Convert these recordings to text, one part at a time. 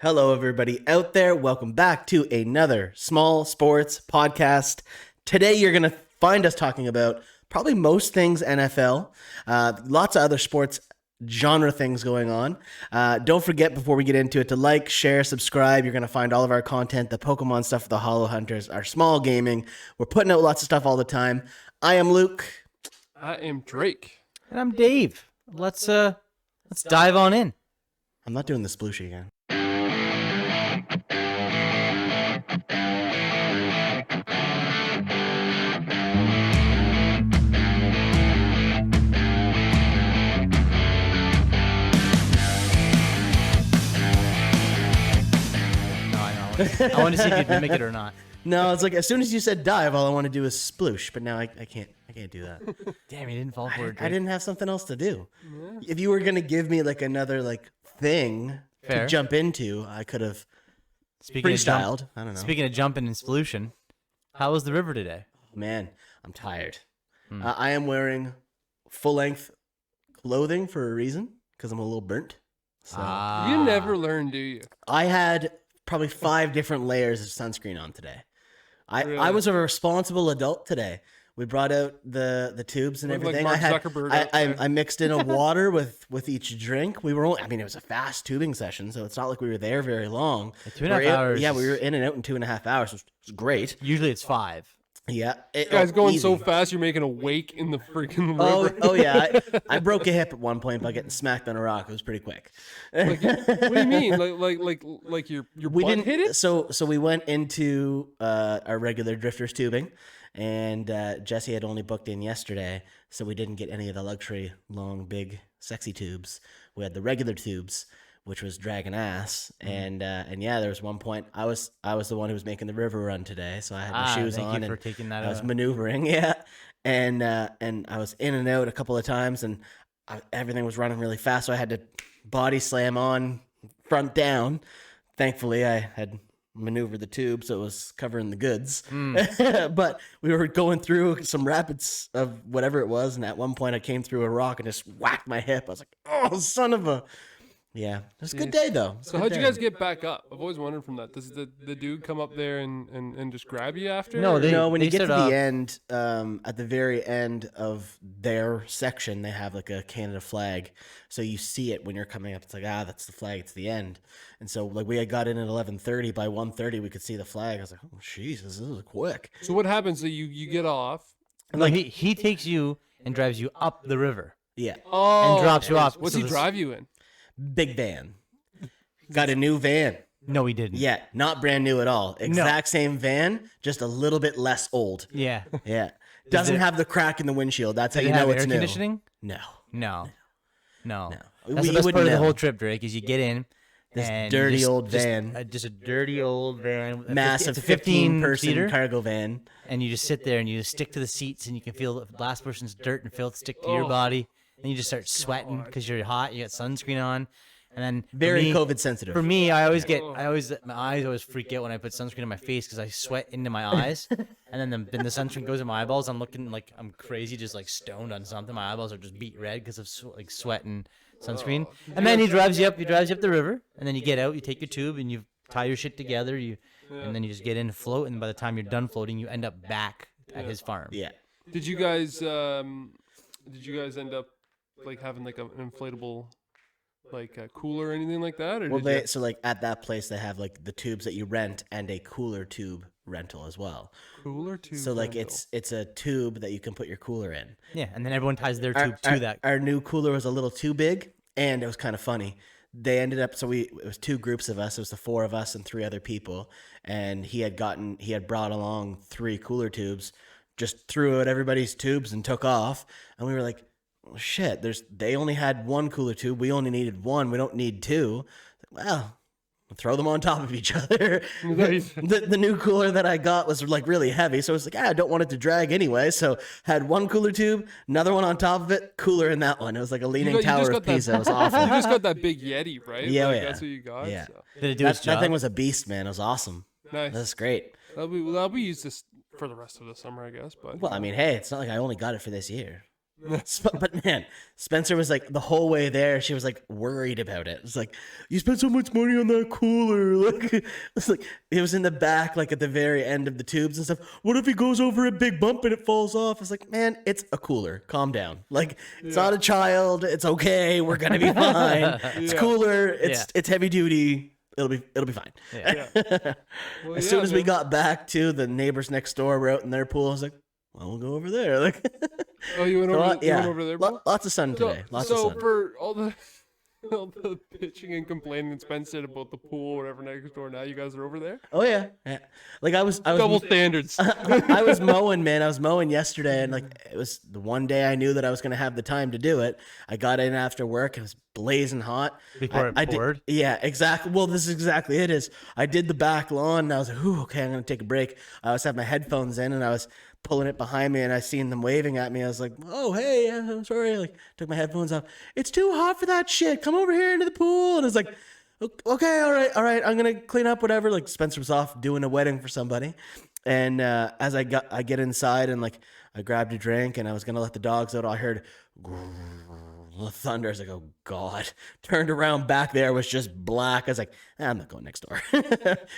Hello, everybody out there. Welcome back to another SMAL Sports Podcast. Today, you're going to find us talking about probably most things NFL, lots of other sports genre things going on. Don't forget, before we get into it, to like, share, subscribe. You're going to find all of our content, the Pokemon stuff, the Hollow Hunters, our small gaming. We're putting out lots of stuff all the time. I am Luke. I am Drake. And I'm Dave. Let's dive on in. I'm not doing the splooshy again. I want to see if you can make it or not. No, it's like as soon as you said dive, all I want to do is sploosh. But now I can't do that. Damn, you didn't fall for it. I didn't have something else to do. Yeah. If you were gonna give me like another thing to jump into, I could have freestyled. I don't know. Speaking of jumping and solution, how was the river today? Man, I'm tired. I am wearing full length clothing for a reason because I'm a little burnt. So You never learn, do you? I had probably 5 different layers of sunscreen on today. Really? I was a responsible adult today. We brought out the tubes and everything. Like Mark Zuckerberg I mixed in a water with each drink. We were only, it was a fast tubing session, so it's not like we were there very long. 2.5 hours. Yeah, we were in and out in 2.5 hours. It was great. Usually it's 5. Yeah. Guys going so fast, you're making a wake in the freaking river. Oh yeah. I broke a hip at one point by getting smacked on a rock. It was pretty quick. What do you mean? Like your We butt didn't hit it? So we went into our regular drifters tubing, and Jesse had only booked in yesterday, so we didn't get any of the luxury long, big, sexy tubes. We had the regular tubes, which was dragging ass, and yeah, there was one point I was the one who was making the river run today, so I had my shoes on Thank you for and taking that I was maneuvering, yeah, and I was in and out a couple of times, and everything was running really fast, so I had to body slam on front down. Thankfully, I had maneuvered the tube, so it was covering the goods. But we were going through some rapids of whatever it was, and at one point I came through a rock and just whacked my hip. I was like, "Oh, son of a!" Yeah, it was a good day though. So how'd you guys get back up? I've always wondered from that. Does the dude come up there and just grab you after? No, when you get to start the end, at the very end of their section, they have like a Canada flag. So you see it when you're coming up. It's like, that's the flag. It's the end. And so we had got in at 11:30. By 1:30, we could see the flag. I was like, oh, Jesus, this is quick. So what happens? So you get off. No, he takes you and drives you up the river. Yeah. Oh, and drops you off. What's he drive you in? Big van. Got a new van. No, he didn't. Yeah, not brand new at all. Exact same van, just a little bit less old. Yeah. Yeah. Doesn't have the crack in the windshield. That's how Does you it know have it's air new. conditioning? No. No. That's You the best wouldn't part of the know. whole trip, Drake, is you get in. This and dirty just- old just- van. Just a dirty old van. Massive It's a 15-person seater, cargo van. and you just sit there and you just stick to the seats and you can feel the last person's dirt and filth stick to your body. And you just start sweating because you're hot. You got sunscreen on. And then Very COVID sensitive. For me, my eyes always freak out when I put sunscreen on my face because I sweat into my eyes, and then the sunscreen goes in my eyeballs. I'm looking like I'm crazy, just like stoned on something. My eyeballs are just beat red because of sweat and sunscreen. And then he drives you up the river, and then you get out, you take your tube, and you tie your shit together, and then you just get in and float. And by the time you're done floating, you end up back at his farm. Yeah. Did you guys end up having an inflatable cooler or anything like that? Or at that place they have the tubes that you rent and a cooler tube rental as well. Cooler tube. So it's a tube that you can put your cooler in. Yeah, and then everyone ties their tube to that. Our new cooler was a little too big, and it was kind of funny. They ended up it was 2 groups of us. It was the 4 of us and 3 other people, and he had brought along 3 cooler tubes, just threw out everybody's tubes and took off, and we were like, well, shit, they only had 1 cooler tube. We only needed 1. We don't need 2. Well, throw them on top of each other. The new cooler that I got was really heavy, so I was like, I don't want it to drag anyway. So had 1 cooler tube, another one on top of it, cooler in that one. It was like a leaning tower of Pisa. It was awful. You just got that big Yeti, right? Yeah, That's what you got. Yeah. So. Did it do its job? That thing was a beast, man. It was awesome. Nice. That's great. That'll be used this for the rest of the summer, I guess. But Well, hey, it's not like I only got it for this year. But man, Spencer was like the whole way there. She was like worried about it. It's like, you spent so much money on that cooler. Like, it's like it was in the back, like at the very end of the tubes and stuff. What if he goes over a big bump and it falls off? It's like, man, it's a cooler. Calm down. Like, it's not a child. It's okay. We're gonna be fine. It's cooler. It's heavy duty. It'll be fine. Yeah. Well, As soon as we got back to the neighbors next door, were out in their pool. I was like, well, we'll go over there. Like, oh, you went over there, bro? Lots of sun today. Lots of sun. For all the pitching and complaining that Spence said about the pool or whatever next door, now you guys are over there? Oh yeah. Like I was double standards. I was mowing, man. I was mowing yesterday, and like it was the one day I knew that I was gonna have the time to do it. I got in after work. It was blazing hot. Before it poured? Yeah, exactly. Well, this is exactly it. Is I did the back lawn, and I was like, "Ooh, okay, I'm gonna take a break." I was having my headphones in, and I was pulling it behind me, and I seen them waving at me. I was like, "Oh, hey, I'm sorry." Like, took my headphones off. It's too hot for that shit. Come over here into the pool. And I was like, "Okay, all right. I'm gonna clean up whatever." Like, Spencer was off doing a wedding for somebody, and as I get inside and like I grabbed a drink and I was gonna let the dogs out, I heard thunder. I was like, "Oh God!" Turned around, back there was just black. I was like, "I'm not going next door."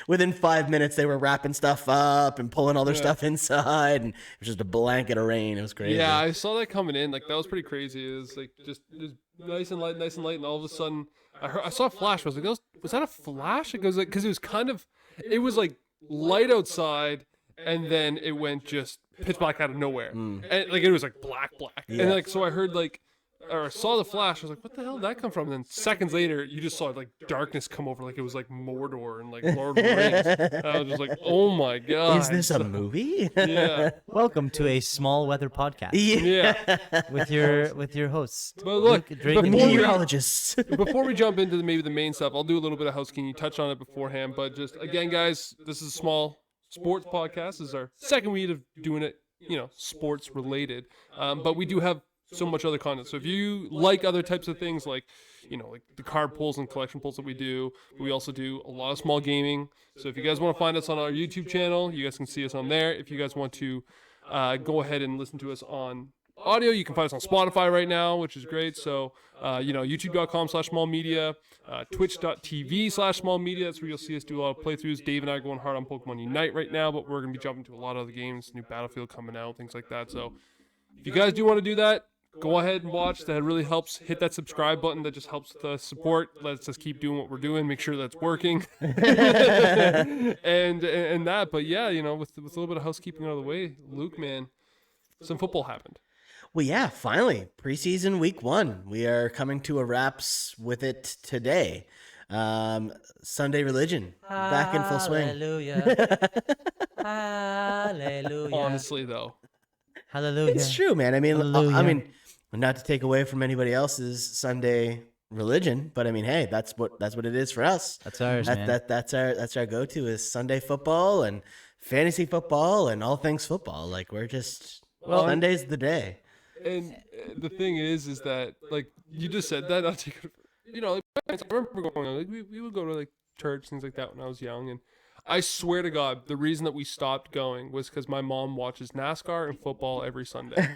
Within 5 minutes, they were wrapping stuff up and pulling all their stuff inside, and it was just a blanket of rain. It was crazy. Yeah, I saw that coming in. Like, that was pretty crazy. It was like just nice and light, and all of a sudden, I saw a flash. I was like, "Was that a flash?" It goes like, because it was like light outside, and then it went just pitch black out of nowhere, and like it was like black, and like so I heard like. Or I saw the flash. I was like, "What the hell did that come from?" And then seconds later, you just saw like darkness come over, like it was like Mordor and like Lord of the Rings. And I was just like, "Oh my god, Is this a movie?" Yeah. Welcome to a small weather podcast. Yeah. with your host. But look, Drake and Meteorologists. before we jump into maybe the main stuff, I'll do a little bit of housekeeping. You touched on it beforehand, but just again, guys, this is a small sports podcast. This is our second week of doing it, sports related. But we do have so much other content. So if you like other types of things like, like the card pulls and collection pulls that we also do a lot of small gaming. So if you guys want to find us on our YouTube channel, you guys can see us on there. If you guys want to go ahead and listen to us on audio, you can find us on Spotify right now, which is great. So, youtube.com/smallmedia, twitch.tv/smallmedia. That's where you'll see us do a lot of playthroughs. Dave and I are going hard on Pokemon Unite right now, but we're going to be jumping to a lot of other games, new Battlefield coming out, things like that. So if you guys do want to do that, go ahead and watch. That really helps. Hit that subscribe button. That just helps with the support. Lets us keep doing what we're doing. Make sure that's working. and that. But yeah, with a little bit of housekeeping out of the way, Luke, man, some football happened. Well, yeah, finally, preseason week 1. We are coming to a wraps with it today. Sunday Religion back in full swing. Hallelujah. Hallelujah. Honestly, though, hallelujah. It's true, man. Hallelujah. I mean, not to take away from anybody else's Sunday religion, but I mean, hey, that's what it is for us. That's ours, man. That's our go-to is Sunday football and fantasy football and all things football. Like we're just Sunday's the day. and the thing is that like you just said that. I'll take it. Like, I remember going like we would go to like church, things like that when I was young, and I swear to God, the reason that we stopped going was because my mom watches NASCAR and football every Sunday.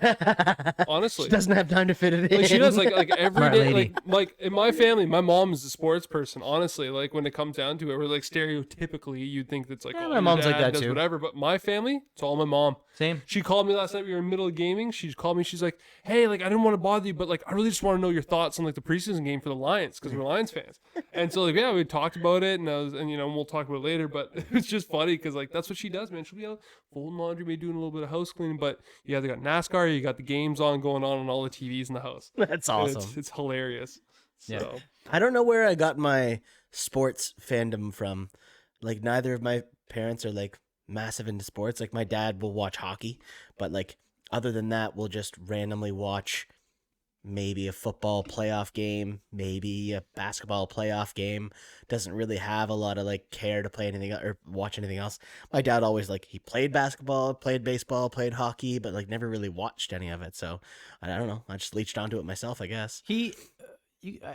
Honestly, She doesn't have time to fit it in. like she does like every Smart day. lady. Like in my family, my mom is a sports person. Honestly, like when it comes down to it, we're like stereotypically you'd think that's like Yeah, oh, my your mom's like dad that does too. whatever. But my family, it's all my mom. Same. She called me last night. We were in the middle of gaming. She called me. She's like, "Hey, like I didn't want to bother you, but like I really just want to know your thoughts on like the preseason game for the Lions because we're Lions fans." And so like yeah, we talked about it, and we'll talk about it later. But it's just funny because like that's what she does, man. She'll be out folding laundry, maybe doing a little bit of house cleaning. But you either got NASCAR, you got the games going on all the TVs in the house. That's And awesome. It's hilarious. Yeah. So I don't know where I got my sports fandom from. Like neither of my parents are like massive into sports. Like my dad will watch hockey, but like other than that, we'll just randomly watch maybe a football playoff game, maybe a basketball playoff game. Doesn't really have a lot of like care to play anything or watch anything else. My dad always like he played basketball, played baseball, played hockey, but like never really watched any of it. So I don't know. I just leached onto it myself, I guess.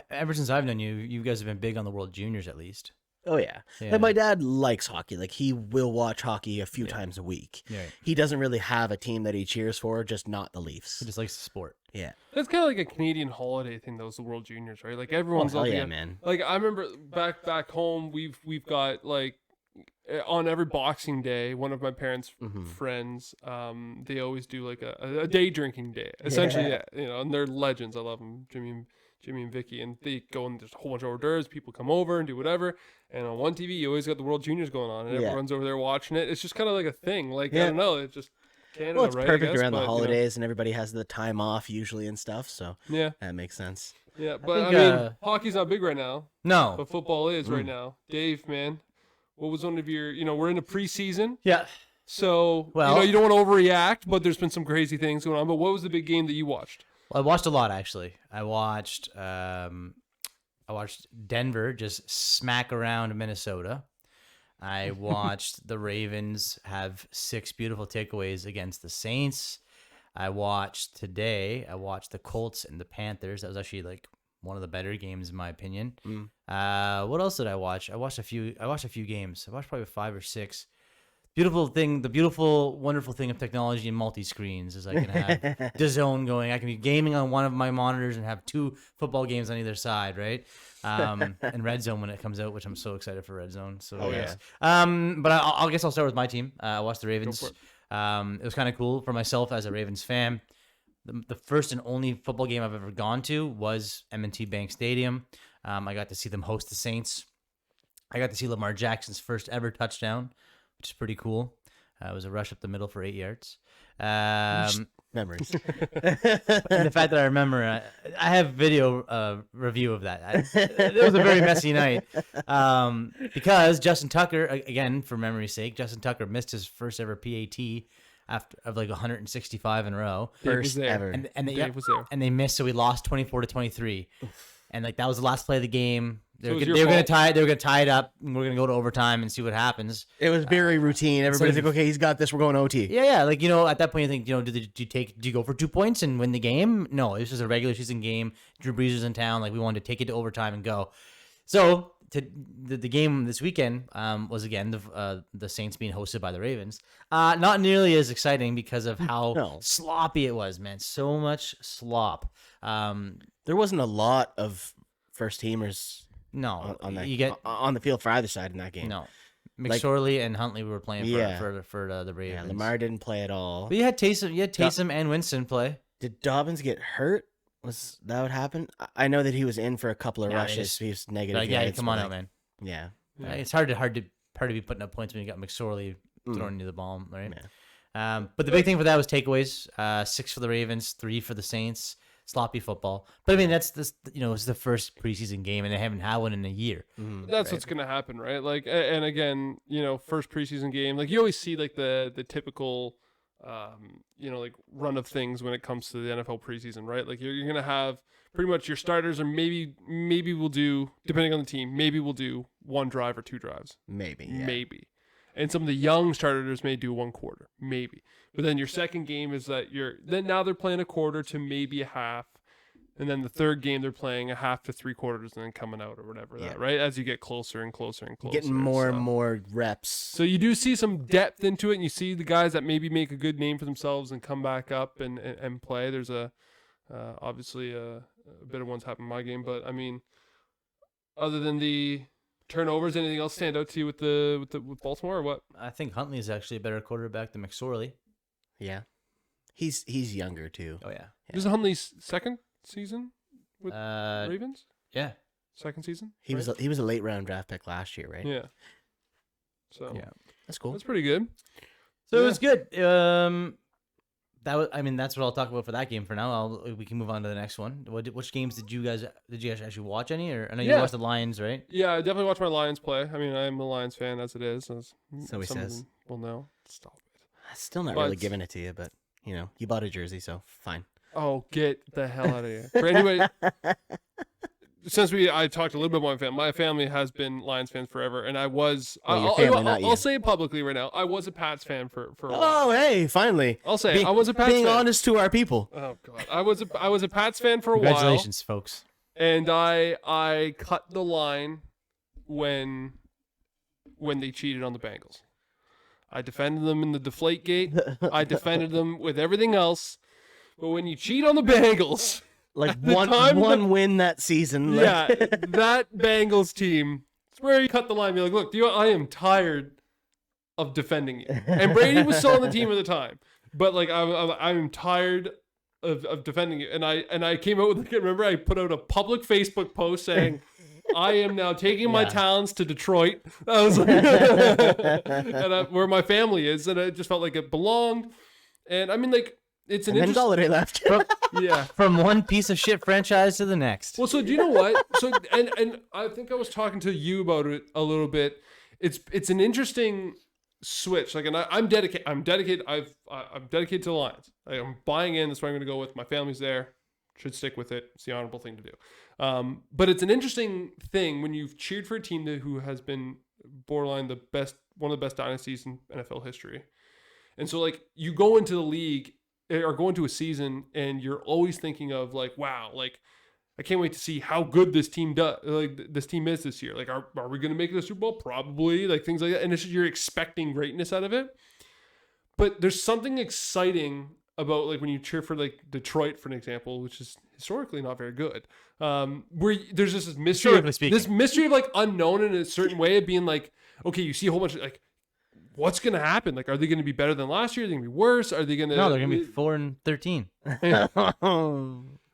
Ever since I've known you, you guys have been big on the World Juniors at least. Oh yeah. Yeah. Like my dad likes hockey. Like he will watch hockey a few times a week. Yeah. He doesn't really have a team that he cheers for, just not the Leafs. He just likes the sport. Yeah. That's kind of like a Canadian holiday thing. Those the World Juniors, right? Like everyone's Oh, hell looking yeah, at- man. Like I remember back home, we've got like on every Boxing Day, one of my parents' friends, they always do like a day drinking day. Essentially, yeah, you know, and they're legends. I love them, Jimmy and Vicky, and they go and there's a whole bunch of hors d'oeuvres. People come over and do whatever. And on one TV, you always got the World Juniors going on, and everyone's over there watching it. It's just kind of like a thing. Like I don't know, it's just Canada, Well, it's right? perfect I guess, around the but, holidays, and everybody has the time off usually and stuff. So yeah, that makes sense. yeah. But I, think, mean, hockey's not big right now, No. but football is right now. Dave, man, what was one of your? You know, we're in a preseason. Yeah. So, Well- you don't want to overreact, but there's been some crazy things going on. But what was the big game that you watched? Well, I watched a lot actually. I watched Denver just smack around Minnesota. I watched the Ravens have 6 beautiful takeaways against the Saints. I watched the Colts and the Panthers. That was actually like one of the better games in my opinion. What else did I watch? I watched a few games. I watched probably 5 or 6. The beautiful, wonderful thing of technology and multi-screens is I can have DAZN going. I can be gaming on one of my monitors and have 2 football games on either side, right? And Red Zone when it comes out, which I'm so excited for Red Zone. So yes. But I guess I'll start with my team. I watched the Ravens. Go for It was kind of cool for myself as a Ravens fan. The first and only football game I've ever gone to was M&T Bank Stadium. I got to see them host the Saints. I got to see Lamar Jackson's first ever touchdown, which is pretty cool. It was a rush up the middle for 8 yards. Memories. And the fact that I remember, I have video review of that. It was a very messy night because Justin Tucker, again, for memory's sake, Justin Tucker missed his first ever PAT after of like 165 in a row. Dave was First there. ever. And they, Dave was there. and they missed, so we lost 24-23. And like that was the last play of the game. They So were it was gonna your tie. They were gonna tie it up. And we're gonna go to overtime and see what happens. It was very routine. Everybody's like, okay, he's got this. We're going OT. Yeah. Like at that point, you think, do you go for 2 points and win the game? No, it was just a regular season game. Drew Brees was in town. Like we wanted to take it to overtime and go. So the game this weekend was again the Saints being hosted by the Ravens. Not nearly as exciting because of how sloppy it was, man. So much slop. There wasn't a lot of first teamers No, on that, you get on the field for either side in that game. no. McSorley and Huntley were playing for the Ravens. Yeah, Lamar didn't play at all. But you had Taysom and Winston play. Did Dobbins get hurt? Was that what happened? I know that he was in for a couple of Yeah, rushes. He was negative. Like, yeah, yards, come but on like, out, man. Yeah. It's hard to be putting up points when you got McSorley throwing you the ball, right? Yeah. But the big thing for that was takeaways. 6 for the Ravens, 3 for the Saints. Sloppy football. But I mean, it's the first preseason game, and they haven't had one in a year. That's what's gonna happen, right? Like, and again, first preseason game, like you always see like the typical, like run of things when it comes to the NFL preseason, right? Like you're gonna have pretty much your starters, or maybe we'll do, depending on the team, maybe we'll do 1 drive or 2 drives, Maybe. Yeah. maybe. And some of the young starters may do 1 quarter, maybe. But then your second game is that now they're playing a quarter to maybe a half. And then the third game, they're playing a half to 3 quarters and then coming out or whatever, that, right? As you get closer and closer and closer. Getting more and more reps. So you do see some depth into it, and you see the guys that maybe make a good name for themselves and come back up and play. There's obviously a bit of ones happen in my game. But, I mean, other than the turnovers, anything else stand out to you with Baltimore or what? I think Huntley is actually a better quarterback than McSorley. Yeah. He's younger too. Oh yeah. This is Huntley's second season with Ravens? Yeah. Second season? He was a late round draft pick last year, right? Yeah. So Yeah. That's cool. that's pretty good. So it was good. That's what I'll talk about for that game for now. We can move on to the next one. Which games did you guys actually watch any? Or I know you watched the Lions, right? Yeah, I definitely watch my Lions play. I mean, I'm a Lions fan as it is. So he some of says. them will know. Stop it. Still not really giving it to you, but you bought a jersey, so fine. Oh, get the hell out of here. For anyway, since I talked a little bit about my family has been Lions fans forever, and I was. Your family, not you. I'll say it publicly right now. I was a Pats fan for a while. Oh, hey, finally. I'll say it. I was a Pats being fan. honest to our people. Oh God, I was a Pats fan for a while. Congratulations, folks. And I cut the line when when they cheated on the Bengals. I defended them in the Deflategate. I defended them with everything else. But when you cheat on the Bengals, like one win that season. Yeah, that Bengals team, it's where you cut the line. You're like, look, I am tired of defending you. And Brady was still on the team at the time. But like I'm tired of defending you. And I came out with, remember I put out a public Facebook post saying, I am now taking my talents to Detroit. I was like, and where my family is, and I just felt like it belonged. And I mean, like, it's an interesting. Galladay left. From one piece of shit franchise to the next. Well, so do you know what? So and I think I was talking to you about it a little bit. It's an interesting switch. Like, and I'm dedicated. I'm dedicated to the Lions. I'm buying in. That's what I'm going to go with. My family's there. Should stick with it. It's the honorable thing to do. But it's an interesting thing when you've cheered for a team who has been borderline one of the best dynasties in NFL history. And so like you go into the league or go into a season and you're always thinking of like, wow, like I can't wait to see how good this team is this year. Like, are we going to make it a Super Bowl? Probably, like things like that. And it's just, you're expecting greatness out of it. But there's something exciting about like when you cheer for like Detroit, for an example, which is historically not very good, where there's just this mystery of like unknown in a certain way of being like, okay, you see a whole bunch of like, what's going to happen? Like, are they going to be better than last year? Are they going to be worse? Are they going to? No, they're going to be 4-13.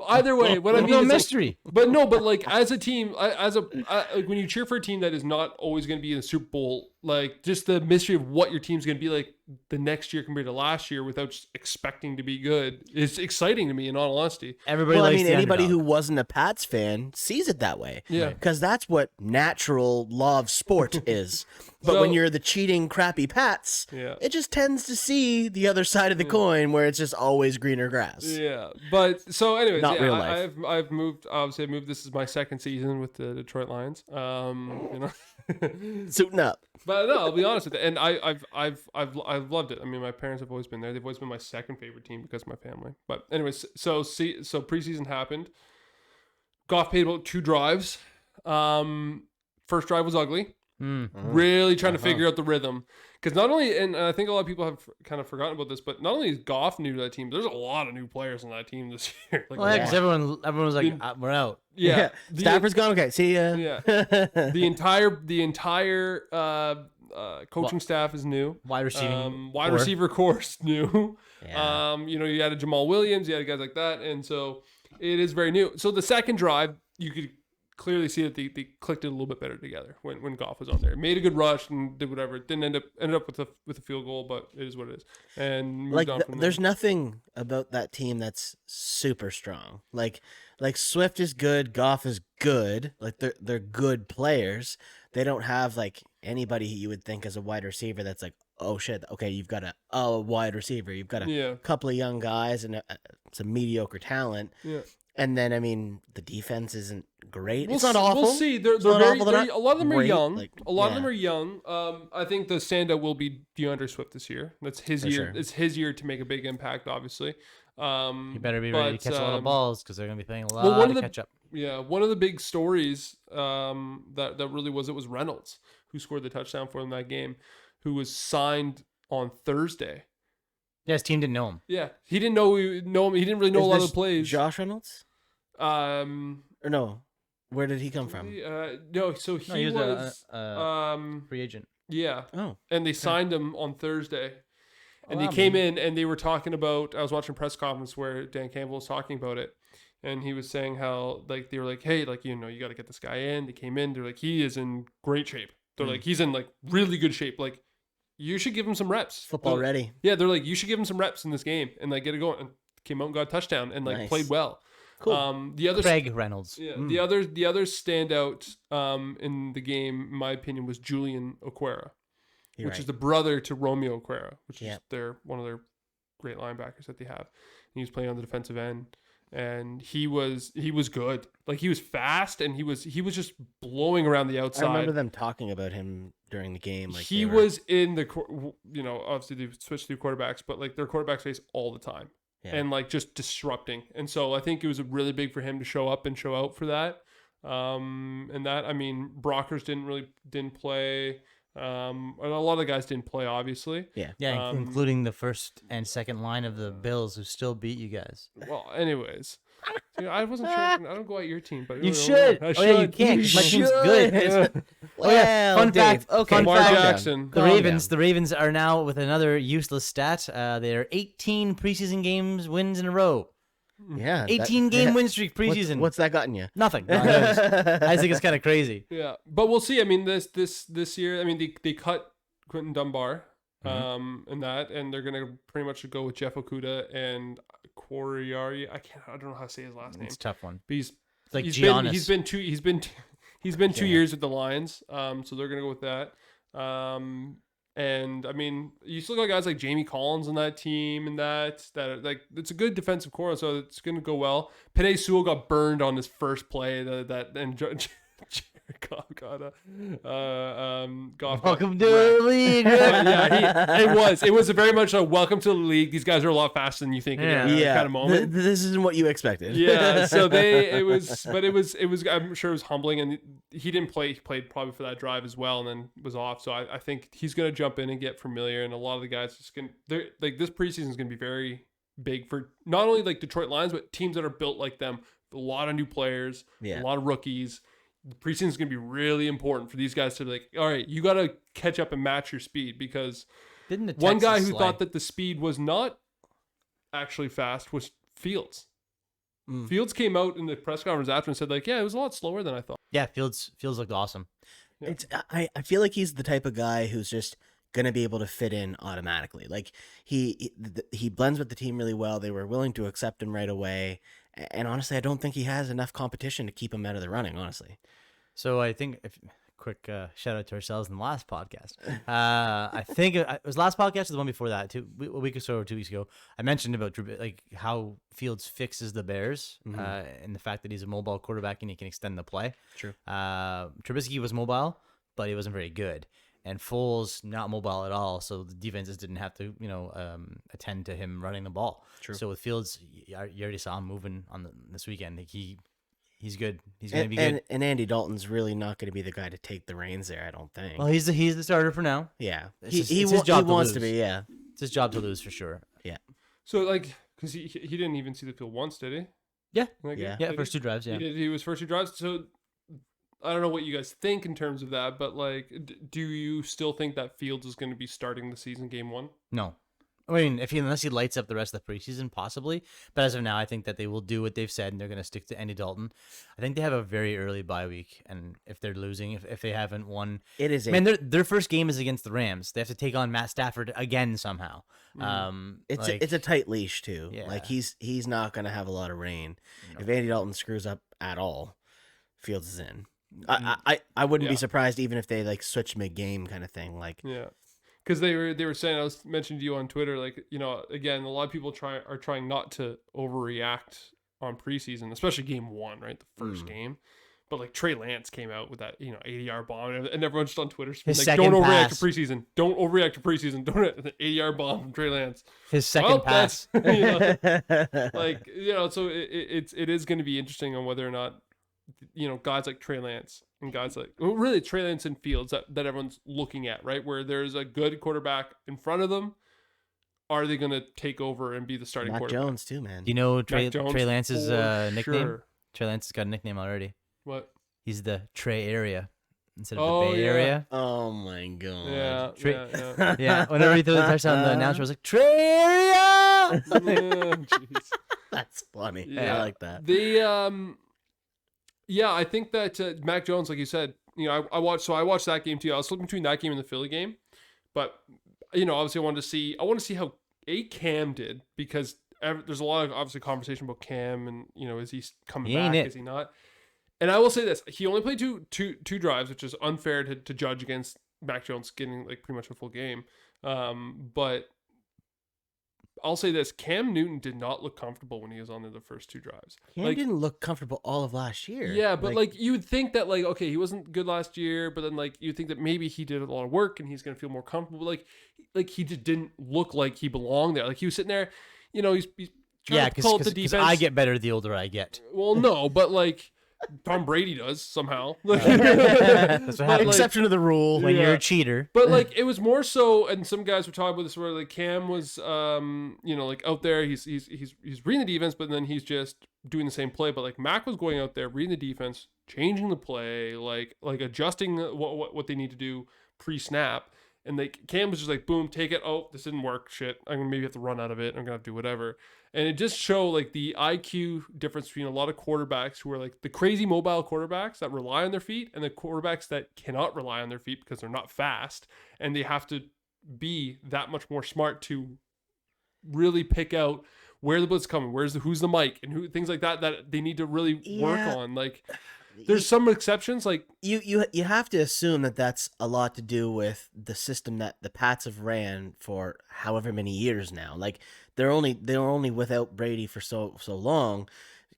Either way, what I mean no is mystery. Like, but like as a team, like when you cheer for a team that is not always going to be in the Super Bowl, like just the mystery of what your team's going to be like the next year compared to last year, without just expecting to be good, is exciting to me. In all honesty, anybody who wasn't a Pats fan sees it that way. Yeah, because that's what natural law of sport is. But when you're the cheating, crappy Pats, it just tends to see the other side of the coin, where it's just always greener grass. Yeah, but so anyways, real life. I've moved. Obviously, I've moved. This is my second season with the Detroit Lions. Suiting up. But no, I'll be honest with you, and I've loved it. I mean, my parents have always been there. They've always been my second favorite team because of my family. But anyways, so preseason happened. Goff paid about 2 drives. First drive was ugly. Really trying to figure out the rhythm, because not only, and I think a lot of people have kind of forgotten about this, but not only is Goff new to that team, there's a lot of new players on that team this year. Like, because everyone was like, we're out. Yeah. Stafford's gone. Okay, see ya. Yeah. The entire coaching staff is new. Wide receiver core is new. Yeah. You had a Jamal Williams, you had guys like that, and so it is very new. So the second drive, you could clearly see that they clicked it a little bit better together when Goff was on there. Made a good rush and did whatever. It didn't ended up with a field goal, but it is what it is. And moved on from there. There's nothing about that team that's super strong. Like Swift is good, Goff is good. Like they're good players. They don't have like anybody you would think as a wide receiver that's like, oh shit, okay, you've got a wide receiver. You've got a couple of young guys and some mediocre talent. Yeah. And then, I mean, the defense isn't great. It's not awful. We'll see. A lot of them are young. A lot of them are young. I think the standout will be DeAndre Swift this year. That's his year. Sure. It's his year to make a big impact, obviously. You better be ready to catch a lot of balls, because they're going to be playing a lot to catch up. Yeah, one of the big stories that really was Reynolds, who scored the touchdown for them that game, who was signed on Thursday. Yeah, his team didn't know him. Yeah, he didn't know him. He didn't really know a lot of the plays. Josh Reynolds? Or no? Where did he come from? No, so he was a free agent. Yeah. Oh. And they signed him on Thursday. And they came in and they were talking about, I was watching a press conference where Dan Campbell was talking about it. And he was saying how, like, they were like, hey, like, you got to get this guy in. They came in. They're like, he is in great shape. They're like, he's in, like, really good shape. Like, you should give him some reps. Football ready. Yeah, they're like, you should give him some reps in this game and, like, get it going. And came out and got a touchdown and, like, played well. Cool. Craig Reynolds. Yeah. The other standout in the game, in my opinion, was Julian Aguera, which is the brother to Romeo Aguera, which is one of their great linebackers that they have. And he was playing on the defensive end, and he was good. Like, he was fast, and he was just blowing around the outside. I remember them talking about him during the game. Like, he was in the, obviously they switched through quarterbacks, but like their quarterbacks face all the time. Yeah. And like just disrupting. And so I think it was really big for him to show up and show out for that. And that, I mean, Brockers didn't play. And a lot of the guys didn't play, obviously. Yeah. Yeah, including the first and second line of the Bills, who still beat you guys. Well, anyways. See, I wasn't sure. I don't go at your team, but You should. I Oh yeah, you can't. 'Cause my team's good. Yeah. Oh yeah. Fun Dave, fact. okay, Fun Lamar fact. Jackson. The Calm Ravens. down. The Ravens are now with another useless stat. They're 18 preseason games wins in a row. Yeah. 18 game win streak What's, preseason. what's that gotten you? Nothing. No, I just think it's kind of crazy. Yeah, but we'll see. I mean, this year, I mean, they cut Quentin Dunbar, and they're gonna pretty much go with Jeff Okuda and Quoriari. I don't know how to say his last name. It's a tough one. But It's like he's Giannis. been 2 years with the Lions. So they're gonna go with that. And I mean, you still got guys like Jamie Collins on that team, and that like it's a good defensive core, so it's gonna go well. Penei Sewell got burned on his first play. Jared Goff got Welcome to the league. it was a very much a welcome to the league. These guys are a lot faster than you think. Yeah. Kind of moment. This isn't what you expected. Yeah, so it was I'm sure it was humbling, and he didn't play. He played probably for that drive as well, and then was off. So I think he's gonna jump in and get familiar, and a lot of the guys just like this preseason is gonna be very big for not only like Detroit Lions, but teams that are built like them. A lot of new players, a lot of rookies. The preseason is going to be really important for these guys to be like, all right, you got to catch up and match your speed, because one guy who thought that the speed was not actually fast was Fields. Fields came out in the press conference after and said like, yeah, it was a lot slower than I thought. Yeah, Fields looked awesome. Yeah. I feel like he's the type of guy who's just gonna be able to fit in automatically. Like he blends with the team really well. They were willing to accept him right away. And honestly, I don't think he has enough competition to keep him out of the running, honestly. So I think, quick shout out to ourselves in the last podcast. I think it was last podcast or the one before that, a week or so or 2 weeks ago. I mentioned about like how Fields fixes the Bears and the fact that he's a mobile quarterback and he can extend the play. True. Trubisky was mobile, but he wasn't very good. And Foles not mobile at all, so the defenses didn't have to, attend to him running the ball. True. So with Fields, you already saw him moving on this weekend. Like he's good. He's gonna be good. And Andy Dalton's really not going to be the guy to take the reins there, I don't think. Well, he's the starter for now. Yeah, It's he his job to wants to lose. be. Yeah, It's his job to lose for sure. yeah. So like, because he didn't even see the field once, did he? Yeah, Like, Yeah. yeah. did First he? 2 drives. Yeah. He was first 2 drives. So I don't know what you guys think in terms of that, but like, do you still think that Fields is going to be starting the season game 1? No. I mean, unless he lights up the rest of the preseason, possibly. But as of now, I think that they will do what they've said, and they're going to stick to Andy Dalton. I think they have a very early bye week, and if they're losing, if they haven't won, It is. their first game is against the Rams. They have to take on Matt Stafford again somehow. It's a tight leash too. Yeah. Like he's not going to have a lot of reign. If Andy Dalton screws up at all, Fields is in. I wouldn't be surprised even if they like switch mid-game kind of thing. Like Yeah. Because they were saying, I was mentioning to you on Twitter, like, again, a lot of people are trying not to overreact on preseason, especially game 1, right? The first game. But like Trey Lance came out with that, 80-yard bomb, and everyone's just on Twitter His like, second don't overreact pass. to preseason. Don't overreact to preseason. Don't an 80-yard bomb from Trey Lance. His second pass. So it is going to be interesting on whether or not, guys like Trey Lance and guys like, really Trey Lance and Fields that everyone's looking at, right? Where there's a good quarterback in front of them. Are they going to take over and be the starting Mac quarterback? Jones too, man. Do you know Trey Jones, Lance's for nickname? sure. Trey Lance has got a nickname already. What? He's the Trey Area instead of Oh, the Bay yeah. Area. Oh my god. Yeah. Trey- Yeah. Yeah, whenever he threw the touchdown, the announcer was like, Trey Area! Jeez. That's funny. Yeah. I like that. I think that Mac Jones, like you said, I watched that game too. I was flipping between that game and the Philly game, but obviously I want to see how Cam did, because there's a lot of obviously conversation about Cam and is he coming He ain't back? it. Is he not? And I will say this: he only played two drives, which is unfair to judge against Mac Jones getting like pretty much a full game. But I'll say this: Cam Newton did not look comfortable when he was on the first 2 drives. Cam Like, didn't look comfortable all of last year. yeah, but like you would think that like, okay, he wasn't good last year, but then like you think that maybe he did a lot of work and he's gonna feel more comfortable. Like he just didn't look like he belonged there. Like he was sitting there, he's trying to call it the because defense. I get better the older I get. Well, no, but like Tom Brady does somehow. That's what happens. Exception to the rule. When you're yeah. a cheater. But like it was more so, and some guys were talking about this where like Cam was, like out there, he's reading the defense, but then he's just doing the same play. But like Mac was going out there, reading the defense, changing the play, like adjusting what they need to do pre-snap. And like Cam was just like, boom, take it. Oh, this didn't work. Shit, I'm gonna maybe have to run out of it. I'm gonna have to do whatever. And it just showed like the IQ difference between a lot of quarterbacks who are like the crazy mobile quarterbacks that rely on their feet and the quarterbacks that cannot rely on their feet because they're not fast and they have to be that much more smart to really pick out where the blitz is coming, who's the mic, and things like that they need to really work on. Like there's some exceptions. Like you have to assume that that's a lot to do with the system that the Pats have ran for however many years now. Like they're only without Brady for so long.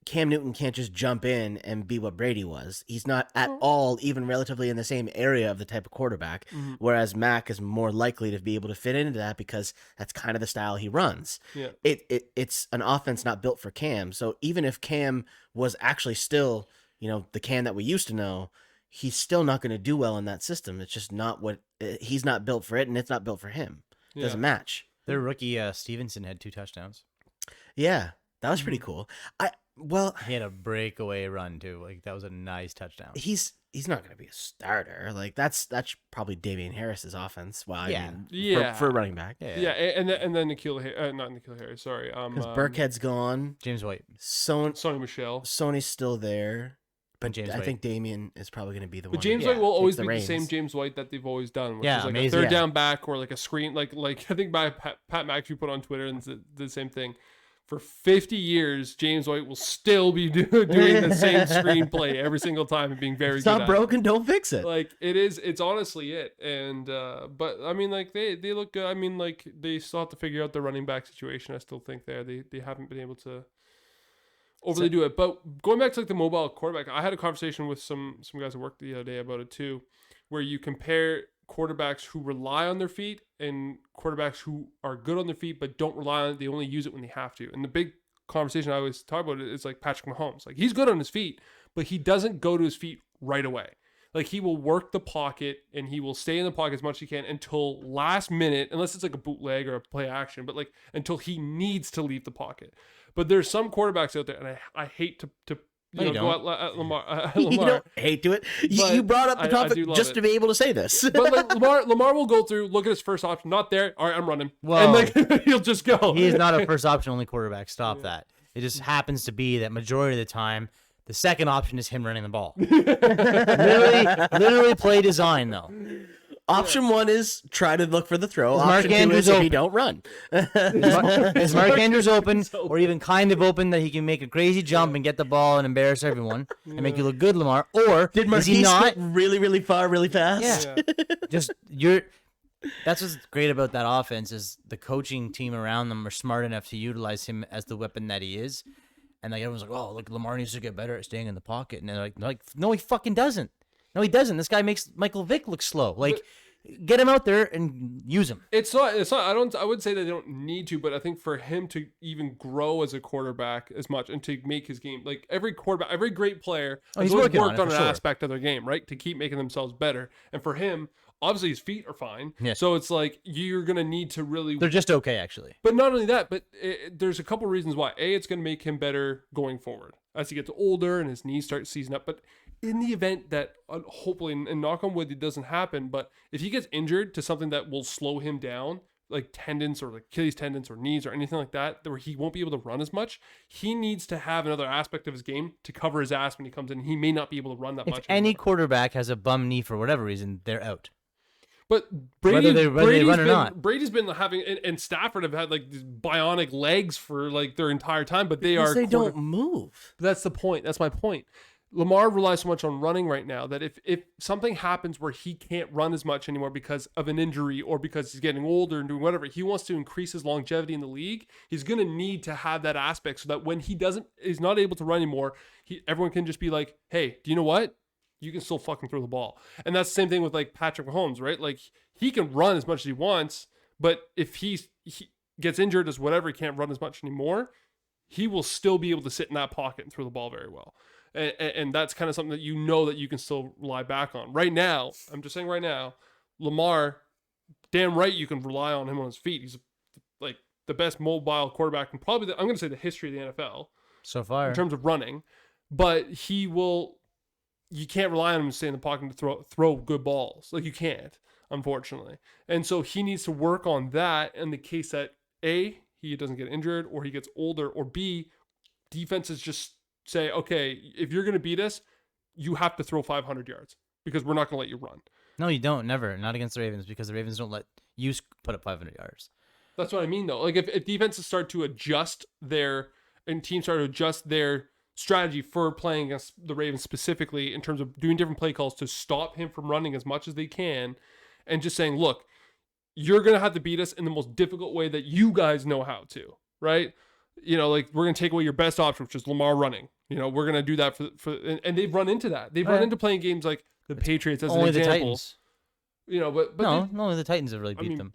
Cam Newton can't just jump in and be what Brady was. He's not at all even relatively in the same area of the type of quarterback, whereas Mac is more likely to be able to fit into that because that's kind of the style he runs. Yeah. It's an offense not built for Cam. So even if Cam was actually still, the Cam that we used to know, he's still not going to do well in that system. It's just not he's not built for it, and it's not built for him. It doesn't match. Their rookie Stevenson had 2 touchdowns. Yeah, that was pretty cool. He had a breakaway run too. Like that was a nice touchdown. He's not going to be a starter. Like that's probably Damian Harris's offense. Well, for a running back. Yeah, and then N'Keal Harris. Sorry, because Burkhead's gone. James White, Sonny Michel, Sony's still there. But James I White. think Damian is probably going to be the one. But James White will always be reins. the same James White that they've always done, which Yeah, is like amazing. a third down back or like a screen. Like I think by Pat McAfee put on Twitter and did the same thing. For 50 years, James White will still be doing the same screenplay every single time and being very it's good not at broken, it. don't fix it. Like it's honestly it. And but I mean, like they look good. I mean, like they still have to figure out the running back situation. I still think they haven't been able to overly do it. But going back to like the mobile quarterback, I had a conversation with some guys at work the other day about it too, where you compare quarterbacks who rely on their feet and quarterbacks who are good on their feet but don't rely on it. They only use it when they have to. And the big conversation I always talk about it is like Patrick Mahomes. Like he's good on his feet, but he doesn't go to his feet right away. Like he will work the pocket and he will stay in the pocket as much as he can until last minute, unless it's like a bootleg or a play action, but like until he needs to leave the pocket. But there's some quarterbacks out there, and I hate to go at Lamar. You don't hate to it. You brought up the topic just to be able to say this. But like Lamar will go through, look at his first option, not there. All right, I'm running. Well, and like, he'll just go. He is not a first option only quarterback. Stop that. It just happens to be that majority of the time, the second option is him running the ball. literally play design though. Option 1 is try to look for the throw. Mark Option 2 Andrews is if open? you don't run. Is Mark Andrews open, or even kind of open that he can make a crazy jump and get the ball and embarrass everyone and make you look good, Lamar? Or Did is Marquise he not? really, really far, really fast? Yeah. That's what's great about that offense is the coaching team around them are smart enough to utilize him as the weapon that he is. And like everyone's like, oh, look, Lamar needs to get better at staying in the pocket. And they're like, no, he fucking doesn't. No, he doesn't. This guy makes Michael Vick look slow. Like, get him out there and use him. It's not. I would say that they don't need to, but I think for him to even grow as a quarterback as much and to make his game, like every great player has always worked on an aspect of their game, right? To keep making themselves better. And for him, obviously his feet are fine. Yeah. So it's like you're going to need to really. They're just okay, actually. But not only that, but there's a couple reasons why. A, it's going to make him better going forward as he gets older and his knees start seizing up. But in the event that hopefully, and knock on wood, it doesn't happen, but if he gets injured to something that will slow him down, like tendons or like Achilles tendons or knees or anything like that, where he won't be able to run as much, he needs to have another aspect of his game to cover his ass when he comes in. He may not be able to run that much. If any quarterback has a bum knee for whatever reason, they're out. But whether they run or not. Brady's been having, and Stafford have had like these bionic legs for like their entire time, but they don't move. That's the point. That's my point. Lamar relies so much on running right now that if something happens where he can't run as much anymore because of an injury or because he's getting older and doing whatever, he wants to increase his longevity in the league. He's going to need to have that aspect so that when he's not able to run anymore, everyone can just be like, hey, do you know what? You can still fucking throw the ball. And that's the same thing with like Patrick Mahomes, right? Like he can run as much as he wants, but if he gets injured as whatever, he can't run as much anymore, he will still be able to sit in that pocket and throw the ball very well. And that's kind of something that you know that you can still rely back on. Right now, I'm just saying right now, Lamar, damn right you can rely on him on his feet. He's like the best mobile quarterback in probably I'm going to say the history of the NFL so far in terms of running. But you can't rely on him to stay in the pocket to throw good balls. Like, you can't, unfortunately. And so he needs to work on that in the case that A, he doesn't get injured or he gets older, or B, defenses just say, okay, if you're going to beat us, you have to throw 500 yards because we're not going to let you run. No, you don't. Never. Not against the Ravens, because the Ravens don't let you put up 500 yards. That's what I mean, though. Like, if defenses start to adjust and teams start to adjust their strategy for playing against the Ravens specifically in terms of doing different play calls to stop him from running as much as they can, and just saying, look, you're going to have to beat us in the most difficult way that you guys know how to, right? You know, like, we're going to take away your best option, which is Lamar running. You know, we're going to do that and they've run into that. They've run into playing games like the Patriots as an example. The Titans. You know, but no, only the Titans have really beat them.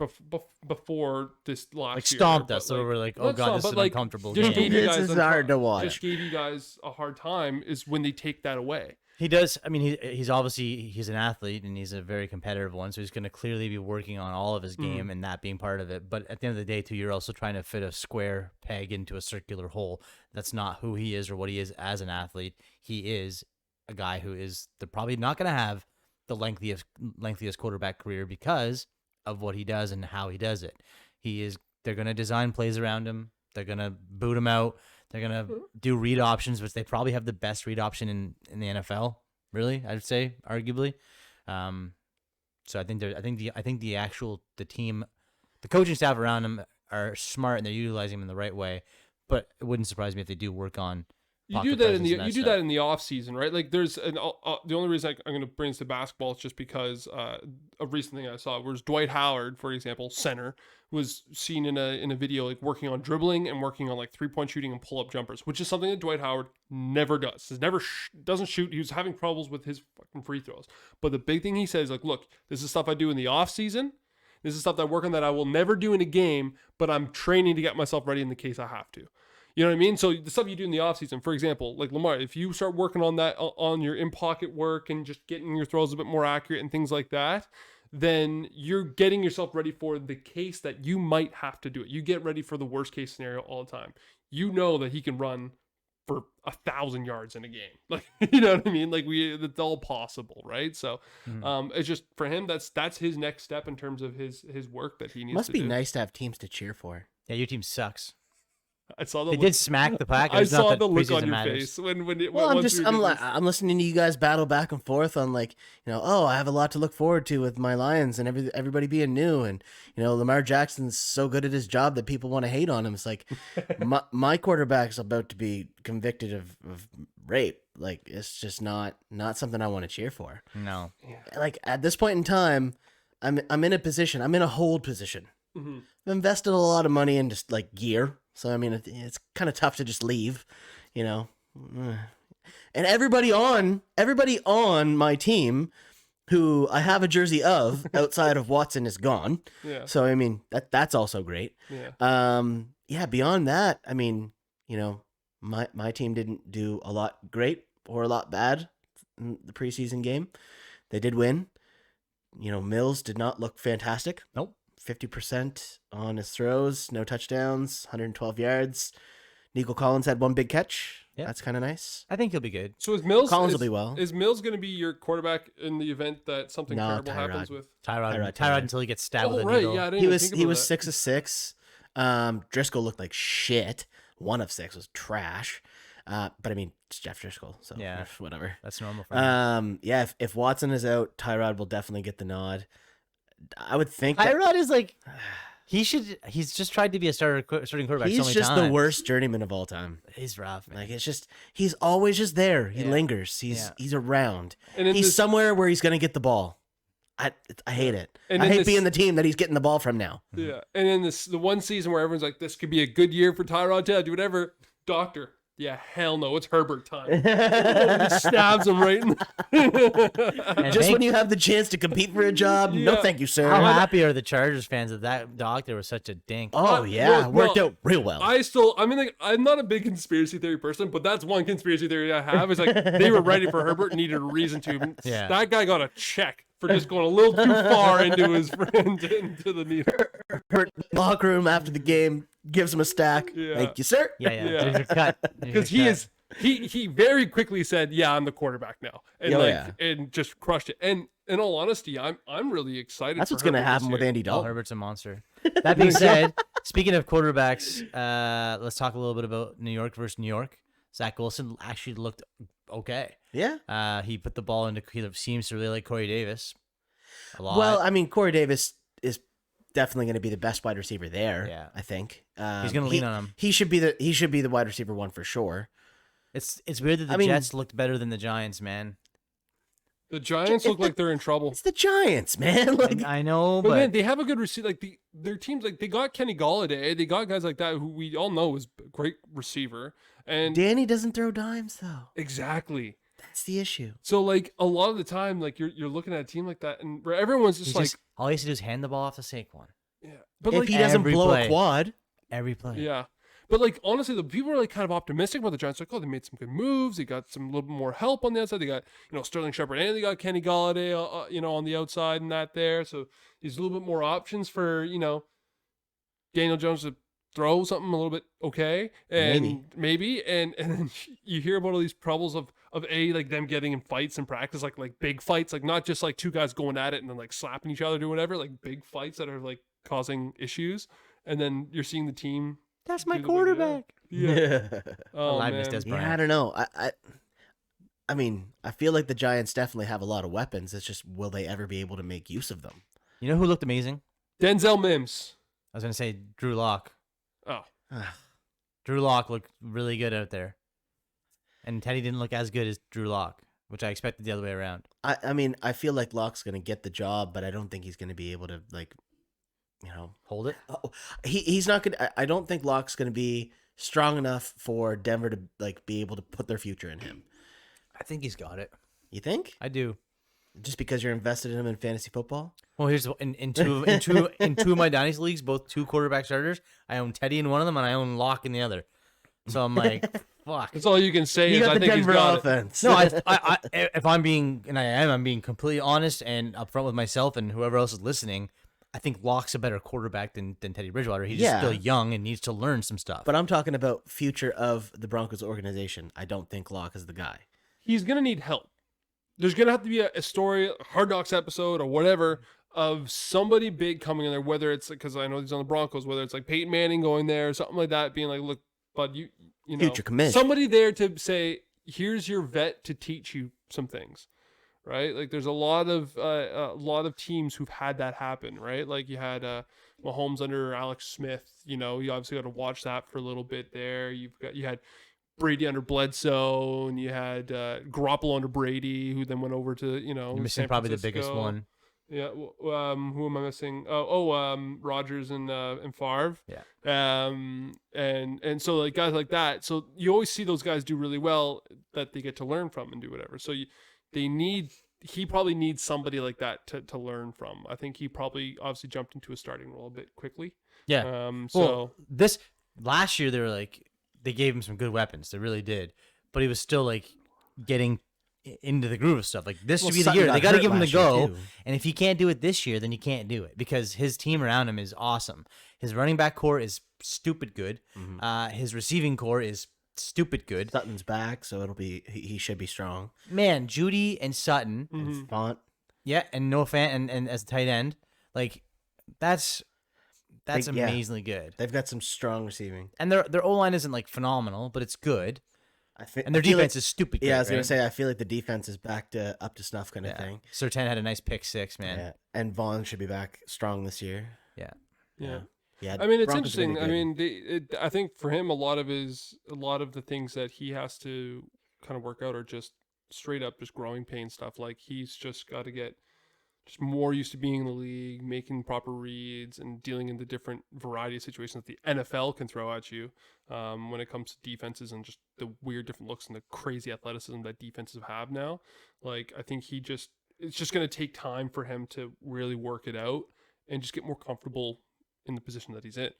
Before this last like year, stomped us, so we're like, oh god, this is an uncomfortable game. This is hard to watch. Just gave you guys a hard time is when they take that away. He does. I mean, he's an athlete and he's a very competitive one, so he's going to clearly be working on all of his game and that being part of it. But at the end of the day, too, you're also trying to fit a square peg into a circular hole. That's not who he is or what he is as an athlete. He is a guy who is probably not going to have the lengthiest quarterback career because of what he does and how he does it. They're going to design plays around him. They're going to boot him out. They're going to do read options, which they probably have the best read option in the NFL, really, I'd say, arguably. So I think the team, the coaching staff around him are smart and they're utilizing him in the right way, but it wouldn't surprise me if they do work on You do that in the off season, right? Like, there's the only reason I'm going to bring this to basketball is just because a recent thing I saw was Dwight Howard, for example, center, was seen in a video like working on dribbling and working on like 3-point shooting and pull up jumpers, which is something that Dwight Howard never does. Doesn't shoot. He was having troubles with his fucking free throws. But the big thing he says, like, look, this is stuff I do in the off season. This is stuff that I work on that I will never do in a game, but I'm training to get myself ready in the case I have to. You know what I mean? So the stuff you do in the offseason, for example, like Lamar, if you start working on that, on your in-pocket work and just getting your throws a bit more accurate and things like that, then you're getting yourself ready for the case that you might have to do it. You get ready for the worst case scenario all the time. You know that he can run for 1,000 yards in a game. Like, you know what I mean? Like, it's all possible, right? So it's just, for him, that's his next step in terms of his work that he needs to do. Must be nice to have teams to cheer for. Yeah, your team sucks. I saw the they did smack the Packers. I saw the look on your matters. face when I'm listening to you guys battle back and forth on, like, you know, oh, I have a lot to look forward to with my Lions and everybody being new, and, you know, Lamar Jackson's so good at his job that people want to hate on him. It's like my quarterback's about to be convicted of rape. Like, it's just not something I want to cheer for. No. Like, at this point in time, I'm in a hold position. Mm-hmm. I've invested a lot of money in just like gear. So, I mean, it's kind of tough to just leave, you know. And everybody on my team who I have a jersey of outside of Watson is gone. Yeah. So, I mean, that's also great. Yeah. Beyond that, I mean, you know, my team didn't do a lot great or a lot bad in the preseason game. They did win. You know, Mills did not look fantastic. Nope. 50% on his throws, no touchdowns, 112 yards. Nico Collins had one big catch. Yeah, that's kind of nice. I think he'll be good. So Collins will be well. Is Mills going to be your quarterback in the event that something terrible happens with Tyrod until he gets stabbed with a right. needle? Yeah, he was 6 of 6. Driscoll looked like shit. 1 of 6 was trash. But I mean, it's Jeff Driscoll, so yeah, whatever. That's normal for him. Yeah, if Watson is out, Tyrod will definitely get the nod. I would think Tyrod is like he's just tried to be a starting quarterback. He's just the worst journeyman of all time. He's rough, man. Like, it's just he's always just there. He lingers. He's around. And he's somewhere where he's gonna get the ball. I hate it. And I hate being the team that he's getting the ball from now. Yeah. And then the one season where everyone's like, this could be a good year for Tyrod to do whatever. Doctor. Yeah, hell no, it's Herbert time. He stabs him right in And Just when you have the chance to compete for a job, no Yeah. thank you, sir. How happy are the Chargers fans that doctor was such a dink? Oh yeah, worked out real well. I'm not a big conspiracy theory person, but that's one conspiracy theory I have. Is like they were ready for Herbert, needed a reason to. Yeah. That guy got a check for just going a little too far into his friend, into the needle. Herbert locker room after the game gives him a stack. Yeah. Thank you, sir. Yeah. Yeah. There's your cut. Because he very quickly said, "Yeah, I'm the quarterback now," and and just crushed it. And in all honesty, I'm really excited. That's for what's gonna Herbert happen this with year. Andy Dalton. Herbert's a monster. That being said, speaking of quarterbacks, let's talk a little bit about New York versus New York. Zach Wilson actually looked okay. Yeah. He put the ball into. He seems to really like Corey Davis a lot. Well, I mean, Corey Davis is definitely going to be the best wide receiver there. Yeah. I think he's going to lean on him. He should be the wide receiver one for sure. It's weird that the Jets looked better than the Giants, man. The Giants look like they're in trouble. It's the Giants, man. Like I know, But but man, they have a good receiver. Like their teams, like they got Kenny Golladay. They got guys like that who we all know is a great receiver. And Danny doesn't throw dimes though. exactly. That's the issue. So like a lot of the time, like you're looking at a team like that, and where everyone's just like, all he has to do is hand the ball off to Saquon. yeah. But If like, he doesn't every blow play. a quad, Every play. yeah. But like honestly, the people are like kind of optimistic about the Giants. Like, oh, they made some good moves. They got some little bit more help on the outside. They got Sterling Shepard and they got Kenny Golladay, on the outside and that there. So there's a little bit more options for Daniel Jones to throw something a little bit okay, and maybe and then you hear about all these troubles of like them getting in fights in practice, like big fights, like not just like two guys going at it and then like slapping each other, doing whatever, like big fights that are like causing issues, and then you're seeing the team. That's my do the- quarterback. Yeah. Oh Aliveness man. does yeah, I Bryant. don't know. I mean, I feel like the Giants definitely have a lot of weapons. It's just, will they ever be able to make use of them? You know who looked amazing? Denzel Mims. I was gonna say Drew Lock. Oh, Drew Lock looked really good out there, and Teddy didn't look as good as Drew Lock, which I expected the other way around. I mean, I feel like Locke's going to get the job, but I don't think he's going to be able to Hold it. he's not going to, I don't think Locke's going to be strong enough for Denver to like be able to put their future in him. I think he's got it. You think? I do. Just because you're invested in him in fantasy football? Well, here's in two of my dynasty leagues, both two quarterback starters. I own Teddy in one of them, and I own Locke in the other. So I'm like, fuck. that's all you can say. You is got I the think Denver he's got it. offense. No, if I'm being, and I'm being completely honest and upfront with myself and whoever else is listening, I think Locke's a better quarterback than Teddy Bridgewater. He's just still young and needs to learn some stuff. But I'm talking about future of the Broncos organization. I don't think Locke is the guy. He's gonna need help. There's gonna have to be a story, a Hard Knocks episode or whatever, of somebody big coming in there. Whether it's because I know he's on the Broncos, whether it's like Peyton Manning going there or something like that, being like, "Look, bud, you know, Future commish. somebody there to say, here's your vet to teach you some things." Right, like there's a lot of teams who've had that happen, right? Like you had Mahomes under Alex Smith. You obviously got to watch that for a little bit there. You had Brady under Bledsoe, and you had Garoppolo under Brady, who then went over to You're missing San probably the biggest Francisco. one. Yeah, who am I missing? Rodgers and Favre. Yeah. And so like guys like that. So you always see those guys do really well that they get to learn from and do whatever. So he probably needs somebody like that to learn from. I think he probably obviously jumped into a starting role a bit quickly. Yeah. So this last year they gave him some good weapons. They really did, but he was still like getting into the groove of stuff. Like this should be the Sutton year. got They got to hurt give him the last year, go. too. And if he can't do it this year, then you can't do it because his team around him is awesome. His running back core is stupid good. His receiving core is stupid good. Sutton's back, so he should be strong. Man, Judy and Sutton, And Font. yeah, and Noah Fant and as a tight end, like that's Yeah. amazingly good. They've got some strong receiving. And their O line isn't like phenomenal, but it's good. And their defense is stupid good. Yeah, I was right? gonna say I feel like the defense is back to up to snuff kind of Yeah. thing. Surtain had a nice pick six, man. Yeah, and Vaughn should be back strong this year. Yeah. yeah. Yeah. I mean, it's Broncos are gonna interesting. be I good. mean, I think for him, a lot of the things that he has to kind of work out are just straight up just growing pain stuff. Like he's just got to get just more used to being in the league, making proper reads, and dealing in the different variety of situations that the NFL can throw at you when it comes to defenses and just the weird different looks and the crazy athleticism that defenses have now. Like, I think it's just going to take time for him to really work it out and just get more comfortable in the position that he's in.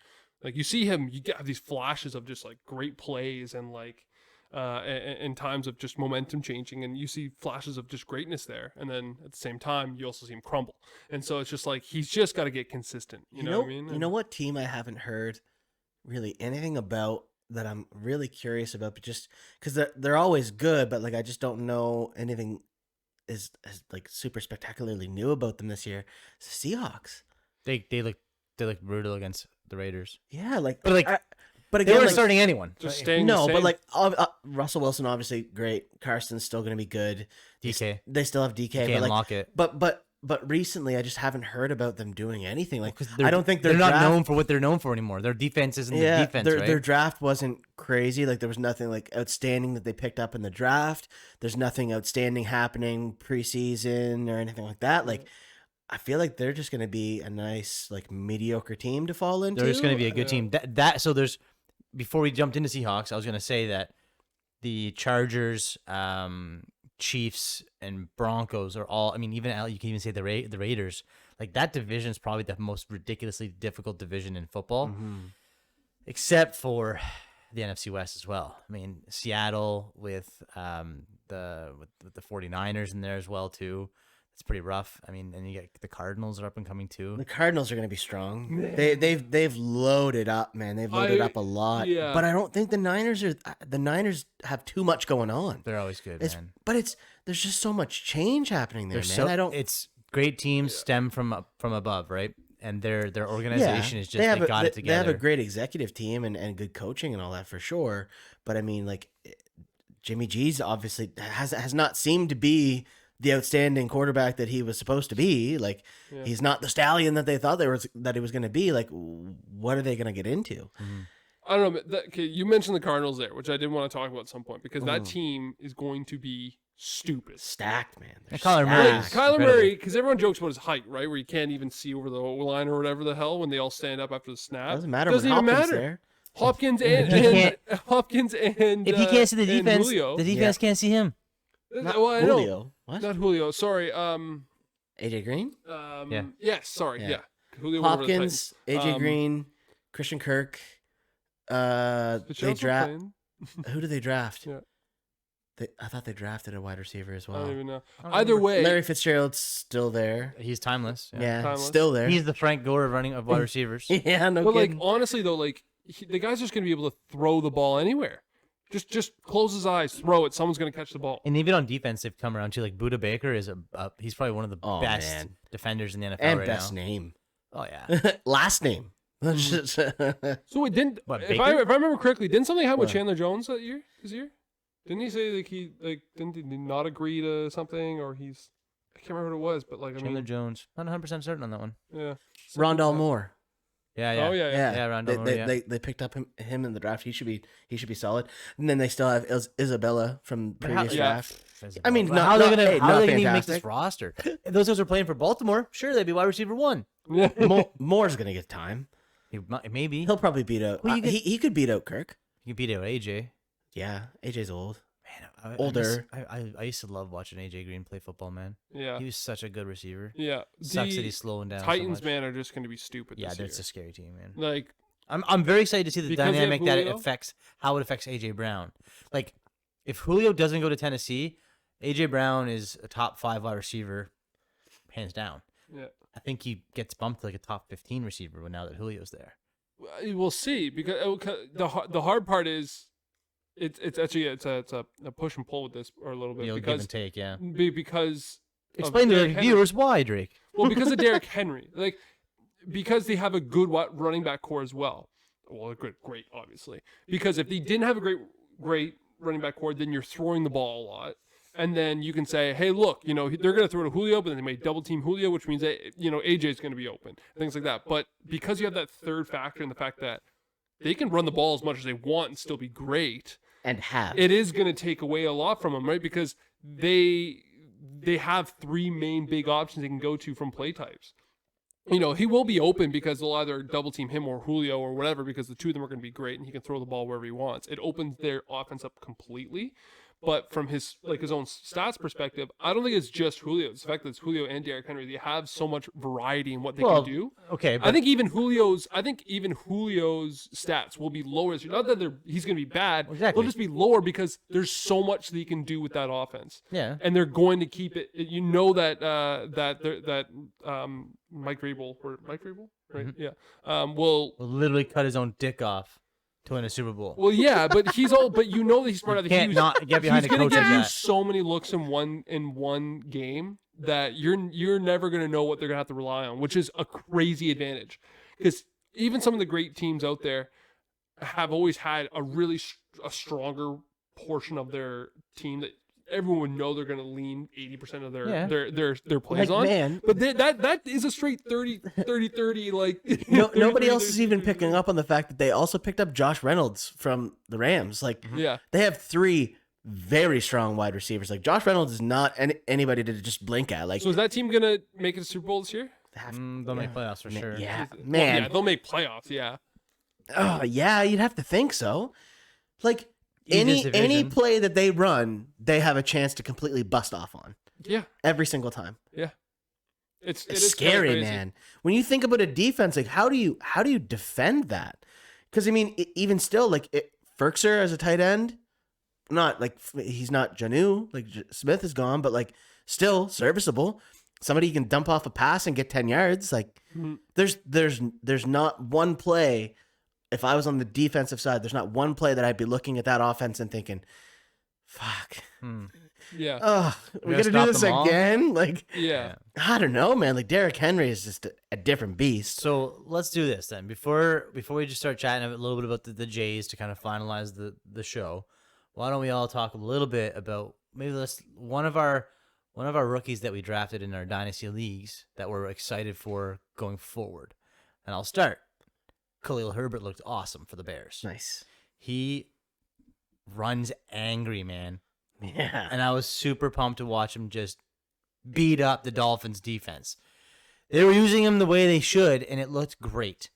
Like, you see him, you have these flashes of just like great plays and like, in times of just momentum changing, and you see flashes of just greatness there, and then at the same time you also see him crumble. And so it's just like he's just got to get consistent. You know what I mean? You know what team I haven't heard really anything about that I'm really curious about, but just because they're always good, but like I just don't know anything is like super spectacularly new about them this year. It's the Seahawks. They look brutal against the Raiders. Yeah, like But like. But They again, weren't like, starting anyone. Just staying the no, same. but like Russell Wilson, obviously great. Carson's still going to be good. DK. They still have DK, DK but and like, Lockett. but recently I just haven't heard about them doing anything. Like, Because I don't think they're not known for what they're known for anymore. Their defense isn't the defense, right? Their draft wasn't crazy. Like, there was nothing like outstanding that they picked up in the draft. There's nothing outstanding happening preseason or anything like that. Like, I feel like they're just going to be a nice like mediocre team to fall into. They're just going to be a good team. So there's. Before we jumped into Seahawks, I was going to say that the Chargers, Chiefs, and Broncos are all. I mean, even you can even say the Raiders. Like, that division is probably the most ridiculously difficult division in football, except for the NFC West as well. I mean, Seattle with the 49ers in there as well too. It's pretty rough. I mean, and you get the Cardinals are up and coming too. The Cardinals are going to be strong. They've loaded up, man. They've loaded up a lot. Yeah. But I don't think the Niners have too much going on. They're always good, man. But there's just so much change happening there, man. It's great teams stem from above, right? And their organization is just they got it together. They have a great executive team and good coaching and all that for sure. But I mean, like, Jimmy G's obviously has not seemed to be the outstanding quarterback that he was supposed to be. Like, he's not the stallion that they thought that he was going to be. Like, what are they going to get into? I don't know. But okay, you mentioned the Cardinals there, which I did want to talk about at some point, because that team is going to be stupid. Stacked, man. They're Kyler Murray, because everyone jokes about his height, right? Where you can't even see over the O-line or whatever the hell when they all stand up after the snap. Doesn't matter. Doesn't even matter. There. Hopkins and if he can't see the defense, Julio. the defense can't see him. Well, I Julio. know. What? Not Julio. Sorry. AJ Green? Yeah. Yes. Sorry. Yeah. Julio Hopkins, AJ Green, Christian Kirk. They draft. Who did they draft? Yeah. I thought they drafted a wide receiver as well. I don't even know. Either way, Larry Fitzgerald's still there. He's timeless. Yeah, Timeless. still there. He's the Frank Gore of wide receivers. Yeah, no but kidding. like, honestly though, like the guy's just gonna be able to throw the ball anywhere. Just close his eyes, throw it. Someone's gonna catch the ball. And even on defense, they've come around to like Budda Baker is he's probably one of the best defenders in the NFL and right best now. name. Oh yeah, Last name. So it didn't. What, if Baker? I remember correctly, didn't something happen with What? Chandler Jones this year? Didn't he say like didn't he not agree to something, or he's I can't remember what it was, but like Chandler Jones. Not 100% certain on that one. Yeah. Rondell Moore. Yeah. Oh yeah. Yeah, Rondell Moore, They picked up him in the draft. He should be solid. And then they still have Isabella from previous draft. I mean, how are they gonna even make fantastic. this roster? If those guys are playing for Baltimore, sure they'd be wide receiver 1. Moore's gonna get time. Maybe He'll probably beat out. He could beat out Kirk. you can beat out AJ. Yeah, AJ's old. Man, Older. I used to love watching AJ Green play football, man. Yeah. He was such a good receiver. Yeah. Sucks that he's slowing down. Titans, so much. man, are just going to be stupid. Yeah, this year. that's a scary team, man. Like, I'm very excited to see the because they have dynamic that it Julio? affects how it affects AJ Brown. Like, if Julio doesn't go to Tennessee, AJ Brown is a top 5 wide receiver, hands down. yeah. I think he gets bumped to like a top 15 receiver now that Julio's there. We'll see, because the hard part is it's actually it's a push and pull with this or a little bit, You'll give because and take, yeah. Because of Explain to Derrick the Henry. viewers why, Drake. Well, because of Derrick Henry, like because they have a good running back core as well. Well, great, obviously. Because if they didn't have a great running back core, then you're throwing the ball a lot. And then you can say, hey, look, they're going to throw to Julio, but then they may double team Julio, which means that, AJ is going to be open, things like that. But because you have that third factor and the fact that they can run the ball as much as they want and still be great, And have. it is going to take away a lot from them, right? Because they they have three main big options they can go to from play types. You know, he will be open because they'll either double team him or Julio or whatever, because the two of them are going to be great and he can throw the ball wherever he wants. It opens their offense up completely. But from his own stats perspective, I don't think it's just Julio. It's the fact that it's Julio and Derrick Henry. They have so much variety in what they can do. Okay, but I think even Julio's stats will be lower. Not that he's going to be bad. Exactly. They'll just be lower because there's so much that he can do with that offense. Yeah. And they're going to keep it. You know that Mike Vrabel, right? Mm-hmm. Yeah. Will literally cut his own dick off to win a Super Bowl. Well, yeah, but but you know that he's smart. You can't not get behind a he's coach going to like give you that. so many looks in one game that you're never going to know what they're going to have to rely on, which is a crazy advantage. Because even some of the great teams out there have always had a stronger portion of their team that everyone would know they're going to lean 80% of their plays on. Man, But that is a straight 30-30 like nobody else is even picking up on the fact that they also picked up Josh Reynolds from the Rams. Like, they have three very strong wide receivers. Like, Josh Reynolds is not anybody to just blink at. Like, so is that team going to make it to Super Bowl this year? They'll make playoffs for sure. Yeah, Well, man. yeah, they'll make playoffs, yeah. Oh, yeah, you'd have to think so. Like, In this any division. play that they run, they have a chance to completely bust off on Yeah, every single time. yeah. It It's is scary, kinda crazy. man. When you think about a defense, like how do you defend that? Because I mean, even still, like Ferkser as a tight end, not like he's not Janu, like Smith is gone, but like still serviceable. Somebody you can dump off a pass and get 10 yards. Like there's not one play. If I was on the defensive side, there's not one play that I'd be looking at that offense and thinking, fuck. Yeah, Oh, we gonna got to do stop this them all? again? Like, yeah. I don't know, man. Like, Derrick Henry is just a different beast. So let's do this then. Before we just start chatting a little bit about the Jays to kind of finalize the show, why don't we all talk a little bit about maybe one of our rookies that we drafted in our dynasty leagues that we're excited for going forward. And I'll start. Khalil Herbert looked awesome for the Bears. Nice. He runs angry, man. Yeah. And I was super pumped to watch him just beat up the Dolphins defense. They were using him the way they should, and it looked great.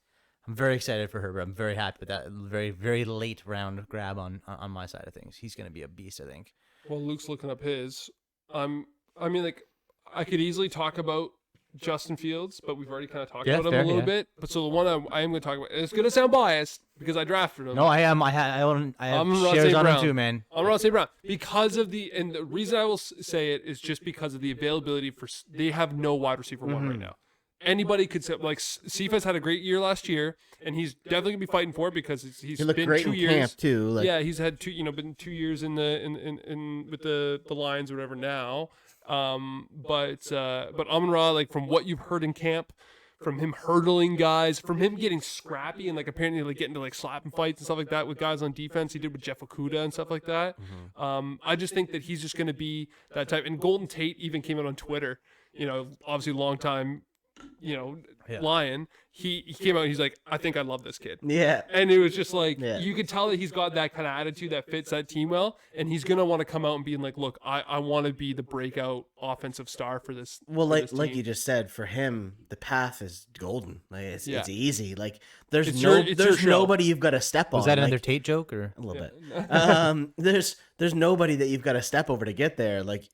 I'm very excited for Herbert. I'm very happy with that very, very late round grab on my side of things. He's going to be a beast, I think. Well, Luke's looking up his. I mean, like, I could easily talk about Justin Fields, but we've already kind of talked about him a little bit. But so the one I am going to talk about, and it's going to sound biased because I drafted him. No, I am. I have I'm shares Ross on Brown. him too, man. I'm Ross Brown because of the reason I will say it is just because of the availability they have no wide receiver one right now. Anybody could say, like, Cephas had a great year last year, and he's definitely gonna be fighting for it because he's He looked been great 2 in years. camp too. Like, Yeah, he's had been 2 years in with the Lions or whatever now. But Amon-Ra, like, from what you've heard in camp, from him hurdling guys, from him getting scrappy and like apparently like getting to like slapping fights and stuff like that with guys on defense, he did with Jeff Okudah and stuff like that. I just think that he's just going to be that type. And Golden Tate even came out on Twitter, obviously long time, Lion. He came out and he's like, I think I love this kid. yeah. And it was just like, Yeah. you could tell that he's got that kind of attitude that fits that team well. And he's going to want to come out and be like, look, I want to be the breakout offensive star for this. Well, for like this like team. you just said, for him, the path is golden. Like it's Yeah. easy. Like there's It's your there's show. nobody you've got to step on. Was that like, another Tate joke or? a little bit? There's nobody that you've got to step over to get there. Like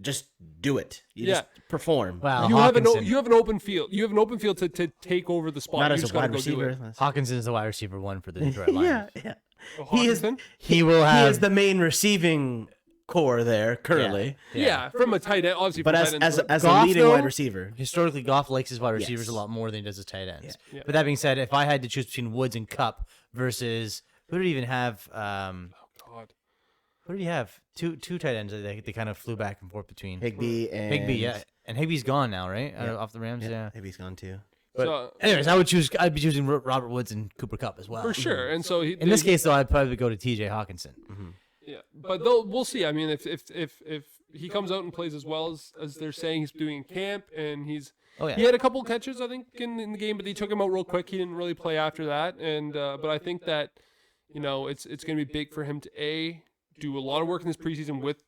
just do it. You just perform. Wow, you have Hawkinson. you have an open field. You have an open field to take over the spot. Not You as a just gotta wide go do it. receiver. Hawkinson is the wide receiver one for the Detroit Lions. Yeah. Oh, He is. Hawkinson? He will He have. is the main receiving core there currently. Yeah, from a tight end, obviously. But from as tight end, as Goff, a leading though? wide receiver, Historically, Goff likes his wide receivers Yes. a lot more than he does his tight ends. Yeah. But that being said, if I had to choose between Woods and Cup versus who did he even have? God. Who did he have? Two tight ends that they kind of flew back and forth between. Higby and Higby, yeah, and Higby's gone now, right? Yeah. Off the Rams, yeah. Higby's gone too. So, Anyways, I'd be choosing Robert Woods and Cooper Kupp as well. for sure. And so In this case, though, I'd probably go to T.J. Hawkinson. yeah. But we'll see. I mean, if he comes out and plays as well as they're saying he's doing in camp, and Oh yeah. he had a couple catches, I think, in the game, but they took him out real quick. He didn't really play after that, and but I think that it's going to be big for him to do a lot of work in this preseason with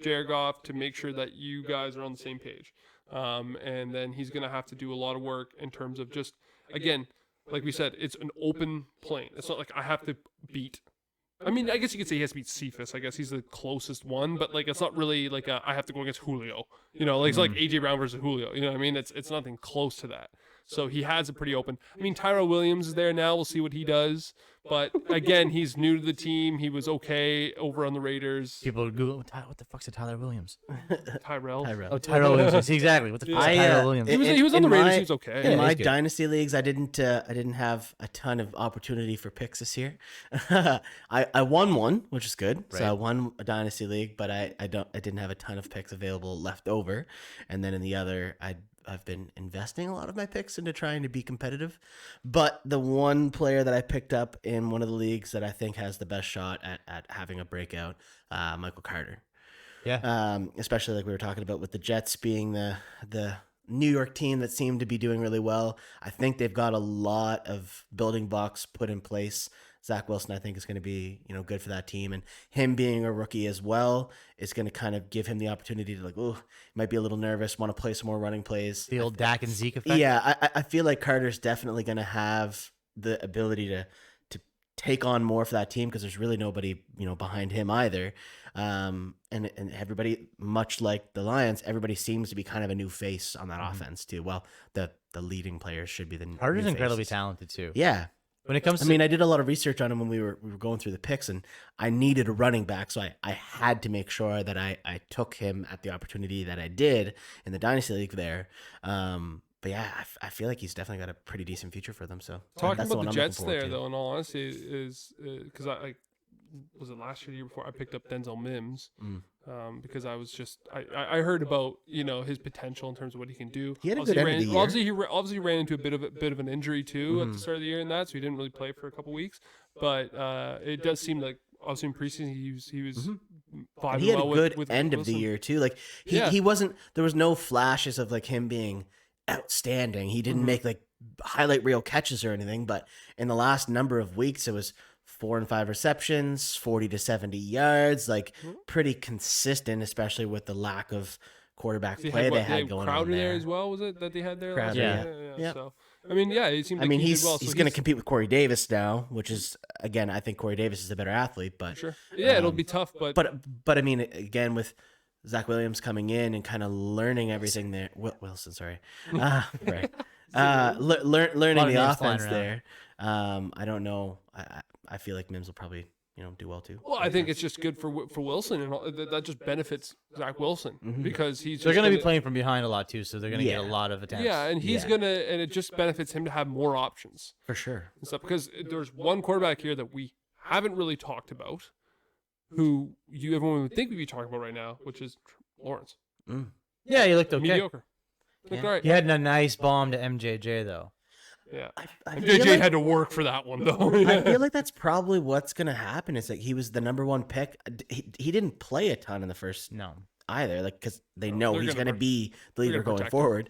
Jared Goff to make sure that you guys are on the same page. And then he's going to have to do a lot of work in terms of just, again, like we said, it's an open plane. It's not like I have to beat. I mean, I guess you could say he has to beat Cephas. I guess he's the closest one, but like it's not really like I have to go against Julio. You know, like it's like AJ Brown versus Julio. You know what I mean? It's nothing close to that. So he has it pretty open. I mean, Tyrell Williams is there now. We'll see what he does. But again, he's new to the team. He was okay over on the Raiders. People Google what the fuck's a Tyler Williams? Tyrell. Oh, Tyrell Williams. Exactly. What the fuck's Tyrell Williams? He was on the Raiders. He was okay. In my dynasty leagues, I didn't have a ton of opportunity for picks this year. I won one, which is good. Right. So I won a dynasty league, but I didn't have a ton of picks available left over. And then in the other, I've been investing a lot of my picks into trying to be competitive. But the one player that I picked up in one of the leagues that I think has the best shot at having a breakout, Michael Carter. Yeah. Especially like we were talking about with the Jets being the New York team that seemed to be doing really well. I think they've got a lot of building blocks put in place. Zach Wilson, I think, is going to be, good for that team. And him being a rookie as well is going to kind of give him the opportunity to might be a little nervous, want to play some more running plays. The old Dak and Zeke effect. Yeah, I feel like Carter's definitely going to have the ability to take on more for that team because there's really nobody, behind him either. And everybody, much like the Lions, everybody seems to be kind of a new face on that offense too. Well, the leading players should be the Carter's new incredibly faces. talented too. Yeah. When it comes to, I mean, I did a lot of research on him when we were going through the picks, and I needed a running back, so I had to make sure that I took him at the opportunity that I did in the Dynasty League there. But yeah, I feel like he's definitely got a pretty decent future for them. So talking that's about the I'm Jets looking forward there, to. though, in all honesty, is because I was it last year, the year before, I picked up Denzel Mims because I was just I heard about his potential in terms of what he can do. He had a good end of the year. Obviously, he ran into a bit of an injury too at the start of the year and that, so he didn't really play for a couple weeks. But it does seem like obviously in preseason he was vibing And he had well a good with end of the Wilson. year too. Like he wasn't. There was no flashes of like him being outstanding. He didn't make like highlight reel catches or anything. But in the last number of weeks, it was 4 and 5 receptions, 40 to 70 yards, like pretty consistent, especially with the lack of quarterback play they had going Crowder on there. there as well, was it that they had there? Crowder, Yeah. Yep. So I mean, yeah, it seemed like he's did well. he's So going to compete with Corey Davis now, which is again, I think Corey Davis is a better athlete, but sure. Yeah, it'll be tough, but I mean, again, with Zach Williams coming in and kind of learning everything there, Wilson, sorry, right, learning the offense there. I don't know. I feel like Mims will probably do well too. Well, I think it's just good for Wilson, and that just benefits Zach Wilson because they're going to be playing from behind a lot too, so they're going to get a lot of attempts. Yeah, and he's and it just benefits him to have more options for sure and stuff. Because there's one quarterback here that we haven't really talked about, who everyone would think we'd be talking about right now, which is Lawrence. Yeah, he looked okay. Mediocre. Looked all right. He had a nice bomb to MJJ though. Yeah, I JJ had to work for that one though. I feel like that's probably what's going to happen. Is that he was the number one pick. He didn't play a ton in the first either, like because they know he's going to be the leader going forward.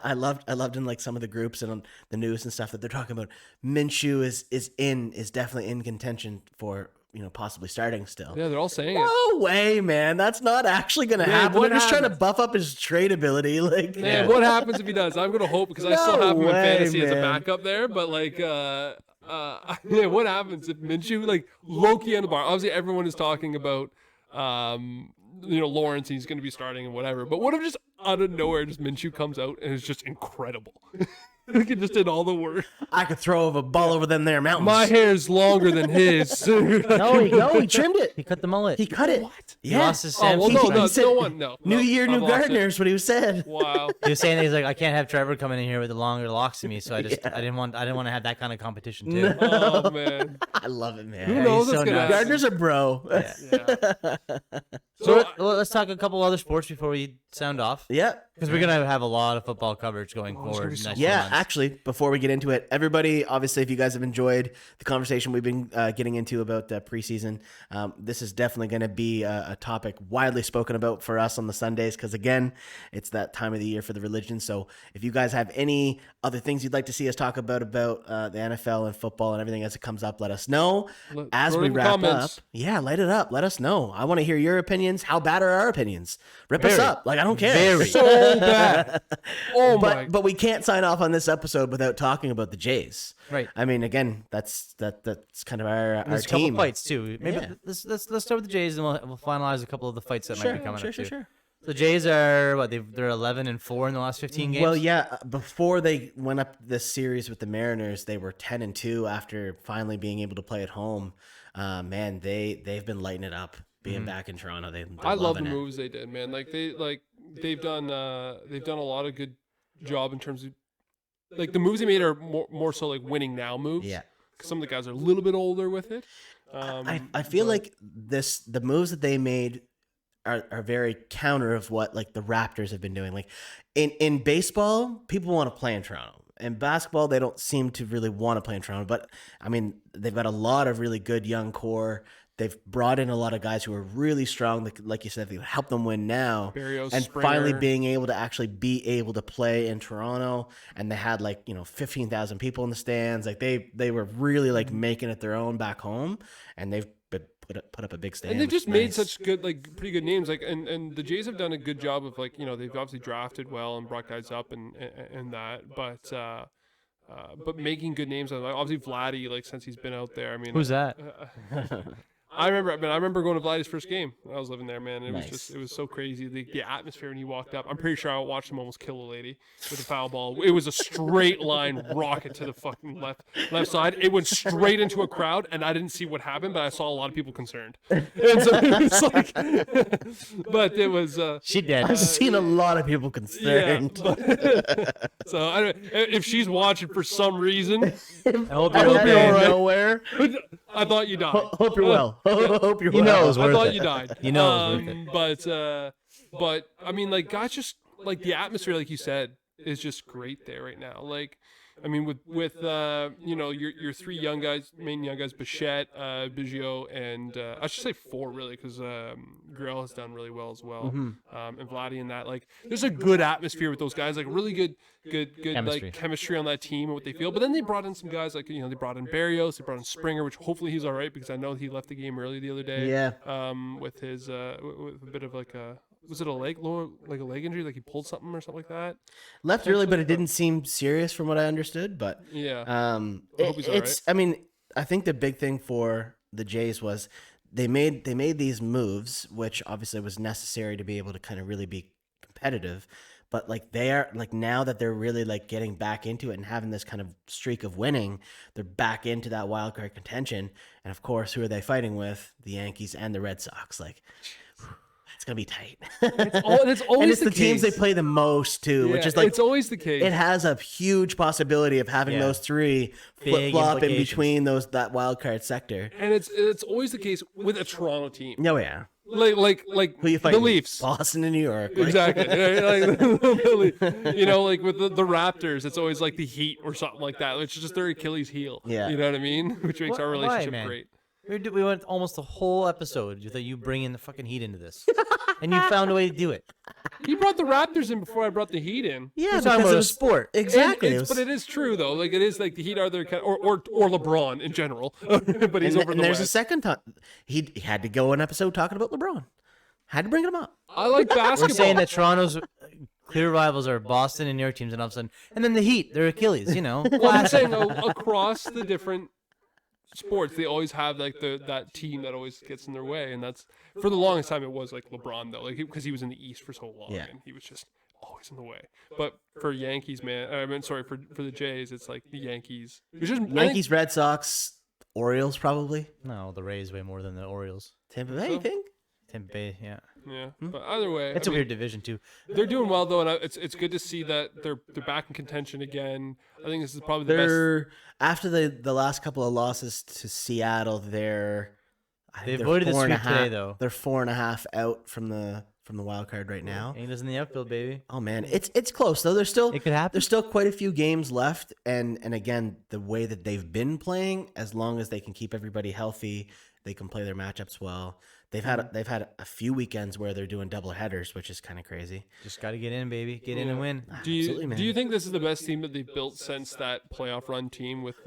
I loved in like some of the groups and on the news and stuff that they're talking about. Minshew is definitely in contention for possibly starting still. Yeah, they're all saying No way, man. That's not actually going to happen. They're just trying to buff up his trade ability. Like, man, what happens if he does? I'm going to hope because I still have him in fantasy as a backup there. But like, what happens if Minshew like low-key on the bar? Obviously, everyone is talking about Lawrence. He's going to be starting and whatever. But what if just out of nowhere, just Minshew comes out and is just incredible? He just did all the work. I could throw a ball over them there mountains. My hair's longer than his. No, he trimmed it. He cut the mullet. He cut it. What? Yeah. He lost his Oh, well, Samson. no. New year, new I've lost gardeners. What he said. Wow. He was saying that he's like, I can't have Trevor coming in here with the longer locks to me, so I didn't want to have that kind of competition too. Oh man. I love it, man. Who knows he's what's so gonna nice. happen? Gardeners are bro. Yeah. So let's talk a couple other sports before we sound off, Yeah. because we're gonna have a lot of football coverage going forward. be so next Yeah, months. actually, before we get into it, everybody, obviously, if you guys have enjoyed the conversation we've been getting into about preseason, this is definitely going to be a topic widely spoken about for us on the Sundays because, again, it's that time of the year for the religion. So if you guys have any other things you'd like to see us talk about the NFL and football and everything as it comes up, let us know. As we wrap up, light it up. Let us know. I want to hear your opinions. How bad are our opinions? Rip us up. Like, I don't care. Very. So bad. But we can't sign off on this episode without talking about the Jays. Right. I mean, again, that's kind of our There's team. a couple fights too. Maybe let's start with the Jays, and we'll finalize a couple of the fights that might be coming up too. Sure. The Jays are they're 11-4 in the last 15 games. Well, yeah. Before they went up this series with the Mariners, they were 10-2 after finally being able to play at home. Man, they've been lighting it up. Being back in Toronto, I love the moves they did, man. They've done a lot of good job in terms of the moves they made are more so like winning now moves. Yeah. Some of the guys are a little bit older with it. I feel like the moves that they made are very counter of what like the Raptors have been doing. Like in baseball, people want to play in Toronto. In basketball, they don't seem to really want to play in Toronto. But I mean, they've got a lot of really good young core. They've brought in a lot of guys who are really strong. Like you said, they help them win now. Berrios, and Springer. finally being able to actually be able to play in Toronto. And they had 15,000 people in the stands. Like they were really like making it their own back home. And they've put up a big stand. And they've just made such good, pretty good names. And the Jays have done a good job of they've obviously drafted well and brought guys up and that, but making good names. Obviously Vladdy, since he's been out there. I mean, who's that? I remember going to Vladdy's first game when I was living there, man. Nice. It was so crazy. The atmosphere when he walked up. I'm pretty sure I watched him almost kill a lady with a foul ball. It was a straight line rocket to the fucking left side. It went straight into a crowd, and I didn't see what happened, but I saw a lot of people concerned. And so it was but it was. She did. I've seen a lot of people concerned. Yeah, so I don't, if she's watching for some reason, I hope I you're hope you're okay. all right. Nowhere. I thought you died. Hope you're well. Hope you're well. You know it was I worth thought it. you died. You know it was worth it. But I mean, guys, just the atmosphere, like you said, is just great there right now. I mean, with your three main young guys, Bichette, Biggio, and I should say four really, because Grill has done really well as well, and Vladdy and that. There's a good atmosphere with those guys, really good chemistry on that team and what they feel. But then they brought in some guys they brought in Berrios, they brought in Springer, which hopefully he's all right, because I know he left the game early the other day. Yeah. With his with a bit of was it a leg injury? He pulled something or something like that. Left early, but it didn't seem serious from what I understood. But yeah, I hope he's all right. I mean, I think the big thing for the Jays was they made these moves, which obviously was necessary to be able to kind of really be competitive. But they are now that they're really getting back into it and having this kind of streak of winning, they're back into that wild card contention. And of course, who are they fighting with? The Yankees and the Red Sox. It's gonna be tight. It's always the teams they play the most too, which is it's always the case. It has a huge possibility of having those three flip flop in between that wild card sector. And it's always the case with a Toronto team. Oh yeah. Who you fighting? The Leafs, Boston, and New York. Exactly. With the Raptors, it's always the Heat or something like that, which is just their Achilles heel. Yeah. You know what I mean? Which makes our relationship great. We went almost the whole episode that you bring in the fucking Heat into this, and you found a way to do it. You brought the Raptors in before I brought the Heat in. Yeah, because it was sport. Exactly. But it is true though. It is the Heat are their or LeBron in general. But he's over in the there's West. a second time he had to go an episode talking about LeBron. Had to bring him up. I like basketball. We're saying that Toronto's clear rivals are Boston and New York teams, and all of a sudden, and then the Heat, they're Achilles. Well, I'm saying across the different sports, they always have that team that always gets in their way, and that's for the longest time it was LeBron though, because he was in the East for so long, and he was just always in the way. But for Yankees, for the Jays, it's the Yankees. It's just Yankees, Red Sox, Orioles probably. No, the Rays way more than the Orioles. Tampa Bay, you think? Tampa Bay, yeah. Yeah, but either way, it's a weird division too. They're doing well though, and it's good to see that they're back in contention again. I think this is probably the best. After the last couple of losses to Seattle, they've avoided the sweep today though. They're 4.5 out from the wild card right now. Angels in the outfield, baby. Oh man, it's close though. It could happen. There's still quite a few games left, and again, the way that they've been playing, as long as they can keep everybody healthy, they can play their matchups well. they've had a few weekends where they're doing double headers, which is kind of crazy. Just got to get in, baby. Get in and win. Absolutely, man. Do you think this is the best team that they've built since that playoff run team with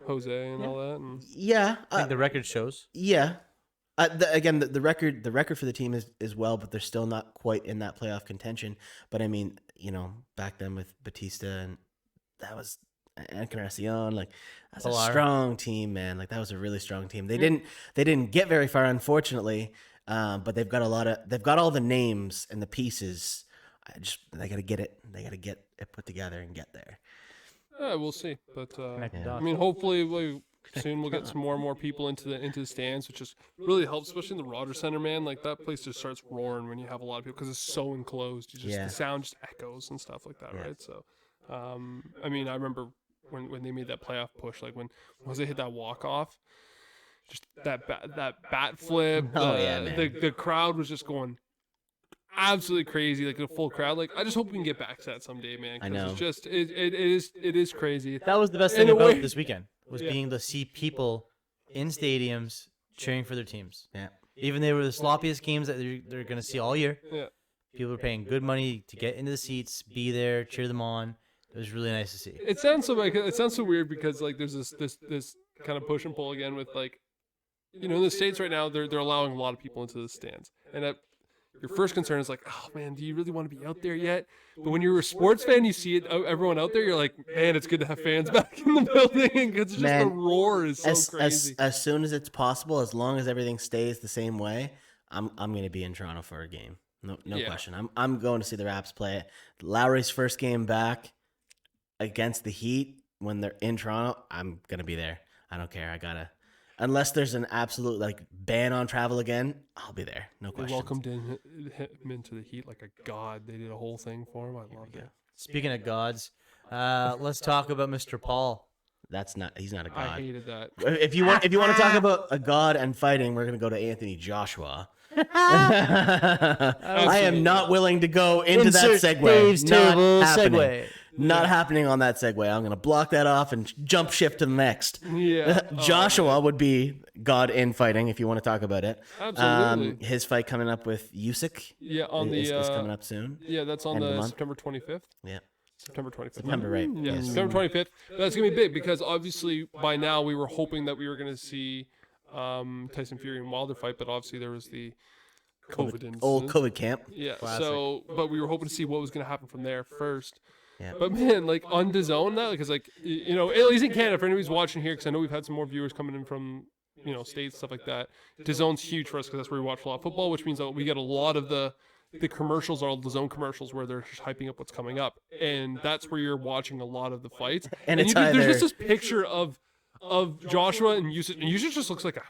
Jose and all that? And... Yeah, I think the record shows. Yeah. The record for the team is well, but they're still not quite in that playoff contention. But I mean, back then with Batista and that was Encarnacion, like that's a strong team, man. Like that was a really strong team. They didn't get very far, unfortunately. But they've got all the names and the pieces. They got to get it. They got to get it put together and get there. We'll see. But I mean, hopefully soon we'll get some more and more people into the stands, which just really helps, especially in the Rogers Center, man. Like that place just starts roaring when you have a lot of people because it's so enclosed. The sound just echoes and stuff like that, right? So, I mean, I remember when they made that playoff push, like when they hit that walk off, just that bat flip. The crowd was just going absolutely crazy, like a full crowd. Like I just hope we can get back to that someday, man. I know. It's just it is crazy. That was the best thing about this weekend was being to see people in stadiums cheering for their teams. Yeah. Even they were the sloppiest games that they're gonna see all year. Yeah. People are paying good money to get into the seats, be there, cheer them on. It was really nice to see. It sounds so weird because like there's this kind of push and pull again with like, in the States right now they're allowing a lot of people into the stands, and your first concern is like, oh man, do you really want to be out there yet? But when you're a sports fan, you see everyone out there, you're like, man, it's good to have fans back in the building because just the roar is so crazy. As soon as it's possible, as long as everything stays the same way, I'm going to be in Toronto for a game. No question. I'm going to see the Raps play it. Lowry's first game back against the Heat when they're in Toronto, I'm going to be there. I don't care. Unless there's an absolute ban on travel again, I'll be there. No question. They welcomed him into the Heat like a god. They did a whole thing for him. I loved it. Speaking of gods, let's talk about Mr. Paul. He's not a god. I hated that. If you want to talk about a god and fighting, we're gonna go to Anthony Joshua. I am not willing to go into that segue. Dave's table segue. Not happening on that segue. I'm going to block that off and jump shift to the next. Yeah. Joshua would be God in fighting if you want to talk about it. Absolutely. His fight coming up with Usyk. Yeah, is coming up soon. Yeah, that's on the September 25th. Yeah. September 25th. September, right. Yeah, yes. September 25th. That's going to be big because obviously by now we were hoping that we were going to see Tyson Fury and Wilder fight, but obviously there was the COVID incident. Old COVID camp. Yeah. Classic. But we were hoping to see what was going to happen from there first. Yeah. But man, like on DAZN now, because at least in Canada, for anybody's watching here, because I know we've had some more viewers coming in from states, stuff like that. DAZN's huge for us because that's where we watch a lot of football, which means that we get a lot of the commercials are all DAZN commercials where they're just hyping up what's coming up, and that's where you're watching a lot of the fights. And there's just this picture of Joshua and Usyk, and Usyk just looks like a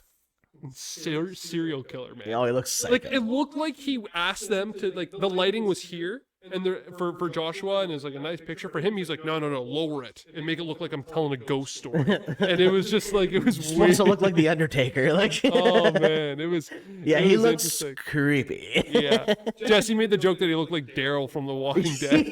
serial killer, man. Oh, he looks psycho. Like it looked like he asked them to the lighting was here. And for Joshua, and it's like a nice picture. For him, he's like, no, lower it and make it look like I'm telling a ghost story. And it was just like, it was supposed to look like the Undertaker. Like, oh man, it was. Yeah, he looks creepy. Yeah, Jesse made the joke that he looked like Daryl from The Walking Dead.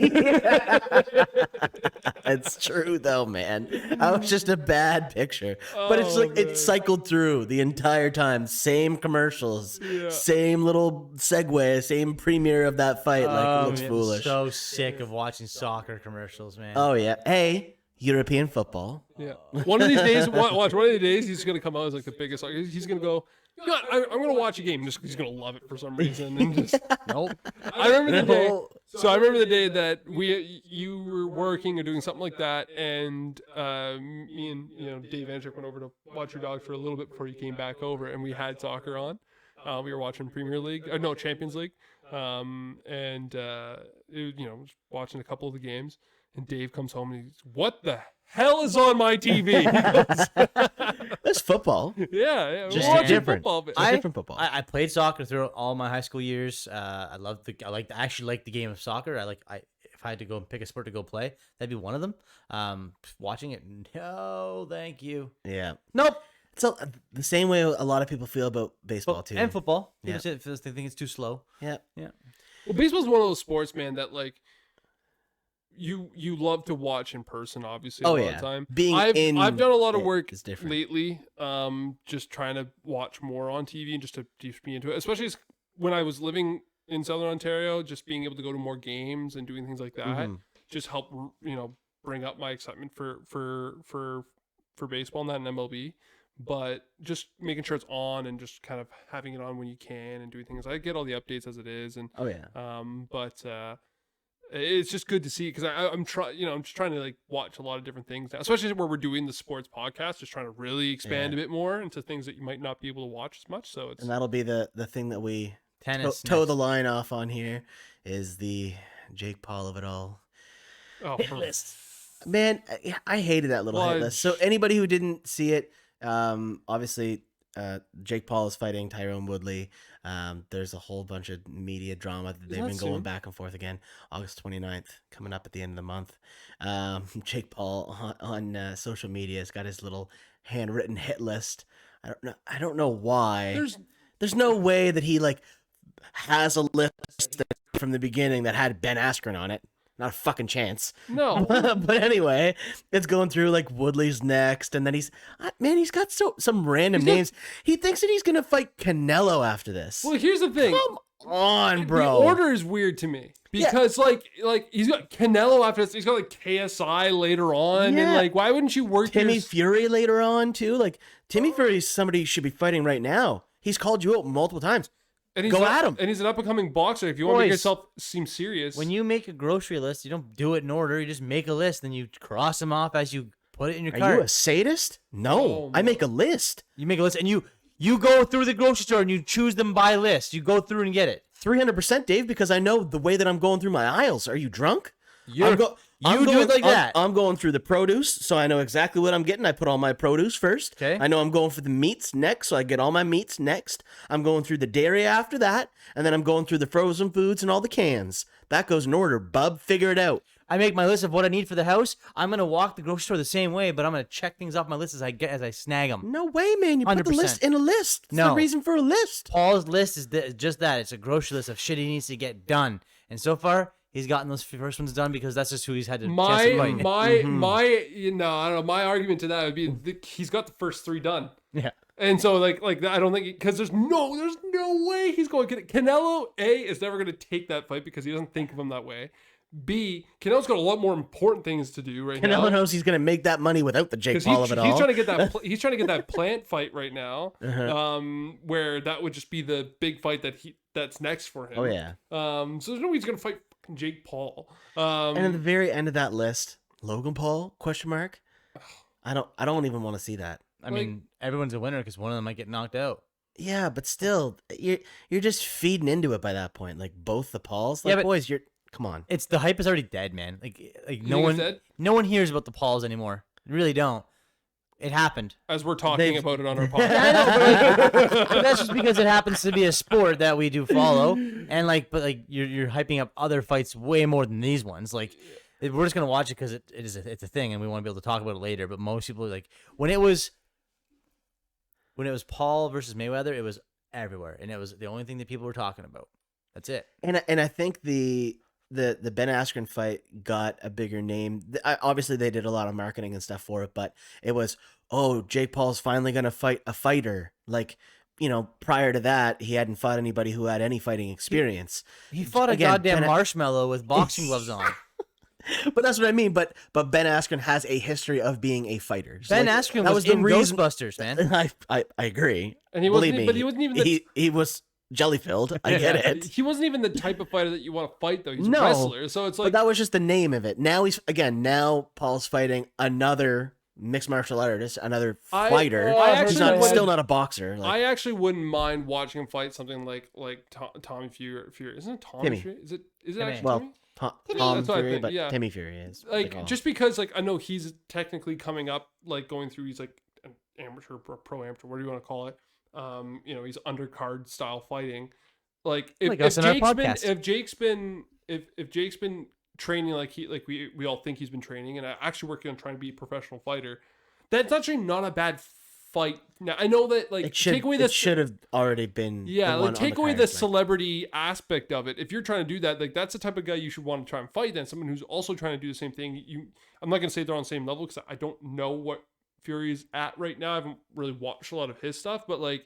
It's true though, man. That was just a bad picture, but it's like it cycled through the entire time. Same commercials, same little segue, same premiere of that fight. Like it looks foolish. So sick of watching soccer commercials, man. Oh yeah. Hey, European football. Yeah. One of these days, watch. One of the days, he's gonna come out as like the biggest. He's gonna go. God, I'm gonna watch a game. Just he's gonna love it for some reason. And just nope. I remember the day. So I remember the day that you were working or doing something like that, and me and Dave Andrick went over to watch your dog for a little bit before you came back over, and we had soccer on. We were watching Premier League, Champions League, just watching a couple of the games. And Dave comes home and he's, "What the hell is on my TV?" That's football. Yeah, just different. Different football. I played soccer through all my high school years. I actually like the game of soccer. If I had to go and pick a sport to go play, that'd be one of them. Watching it, no, thank you. Yeah. Nope. So the same way a lot of people feel about baseball too, and football. Yeah. They think it's too slow. Yeah. Yeah. Well, baseball's one of those sports, man, that like you love to watch in person, obviously. Oh, a lot yeah. of the time. Being in I've done a lot of it work is different. lately. Just trying to watch more on TV and just to be into it, especially when I was living in Southern Ontario. Just being able to go to more games and doing things like that just helped bring up my excitement for baseball and that in MLB. But just making sure it's on and just kind of having it on when you can and doing things. I get all the updates as it is, and but it's just good to see because I'm just trying to like watch a lot of different things now, especially where we're doing the sports podcast, just trying to really expand a bit more into things that you might not be able to watch as much. So and that'll be the thing that we Tennis toe the line off on here is the Jake Paul of it all. Oh, hit list. Man, I hated that little hit list. So anybody who didn't see it, obviously Jake Paul is fighting Tyrone Woodley. There's a whole bunch of media drama that they've been going back and forth again. August 29th, coming up at the end of the month. Jake Paul on social media has got his little handwritten hit list. I don't know why. There's no way that he like has a list from the beginning that had Ben Askren on it. Not a fucking chance. No. But anyway, it's going through like Woodley's next, and then he's got some random names. He thinks that he's gonna fight Canelo after this. Well, here's the thing. Come on, bro. The order is weird to me because like he's got Canelo after this. He's got like KSI later on, and like why wouldn't you work Timmy Fury later on too? Like Timmy Fury is somebody you should be fighting right now. He's called you out multiple times. And go at him. And he's an up-and-coming boxer. If you want to make yourself seem serious. When you make a grocery list, you don't do it in order. You just make a list, then you cross them off as you put it in your cart. Are you a sadist? No. I make a list. You make a list, and you go through the grocery store, and you choose them by list. You go through and get it. 300%, Dave, because I know the way that I'm going through my aisles. Are you drunk? You do it like that. I'm going through the produce, so I know exactly what I'm getting. I put all my produce first. Okay. I know I'm going for the meats next, so I get all my meats next. I'm going through the dairy after that, and then I'm going through the frozen foods and all the cans. That goes in order, bub. Figure it out. I make my list of what I need for the house. I'm gonna walk the grocery store the same way, but I'm gonna check things off my list as I snag them. No way, man. You put the 100%. list in a list. That's the reason for a list. Paul's list is just that. It's a grocery list of shit he needs to get done, and so far he's gotten those first ones done because that's just who he's had to chance to fight. I don't know. My argument to that would be he's got the first 3 done. Yeah. And so like I don't think because there's no way he's going. Canelo is never going to take that fight because he doesn't think of him that way. B, Canelo's got a lot more important things to do right now. Canelo knows he's going to make that money without the Jake Paul of it all. He's trying to get that. He's trying to get that plant fight right now, where that would just be the big fight that's next for him. Oh yeah. So there's no way he's going to fight fucking Jake Paul. And at the very end of that list, Logan Paul ? I don't even want to see that. I mean, everyone's a winner because one of them might get knocked out. Yeah, but still, you're just feeding into it by that point. Like both the Pauls. Like, Yeah, but boys, come on. It's the hype is already dead, man. Like You think it's dead? no one hears about the Pauls anymore. They really don't. It happened. As we're talking about it on our podcast. I know, but that's just because it happens to be a sport that we do follow, and but you're hyping up other fights way more than these ones. Like we're just gonna watch it because it's a thing, and we want to be able to talk about it later. But most people like when it was Paul versus Mayweather, it was everywhere, and it was the only thing that people were talking about. That's it. And I think the Ben Askren fight got a bigger name. Obviously, they did a lot of marketing and stuff for it, but it was, Jake Paul's finally going to fight a fighter. Like, prior to that, he hadn't fought anybody who had any fighting experience. He fought a goddamn marshmallow with boxing gloves on. But that's what I mean. But Ben Askren has a history of being a fighter. So Ben Askren was in Ghostbusters, man. I agree. And he wasn't even he was jelly filled. I get it. He wasn't even the type of fighter that you want to fight, though. He's a wrestler, so it's like. But that was just the name of it. Now Paul's fighting another mixed martial artist, another fighter. He's still not a boxer. I actually wouldn't mind watching him fight something like Tommy Fury. Isn't it Tommy Fury? Is it actually Tommy? Tom Fury, but Timmy Fury is just because I know he's technically coming up, going through. He's like an amateur, pro amateur, what do you want to call it? He's undercard style fighting. If Jake's been training we all think he's been training, and actually working on trying to be a professional fighter, that's actually not a bad fight. Now I know that like take away it should have already been. Yeah, the like one take on away the the cards, like- celebrity aspect of it. If you're trying to do that, like that's the type of guy you should want to try and fight. Then someone who's also trying to do the same thing. I'm not gonna say they're on the same level because I don't know what Fury's at right now. I haven't really watched a lot of his stuff, but like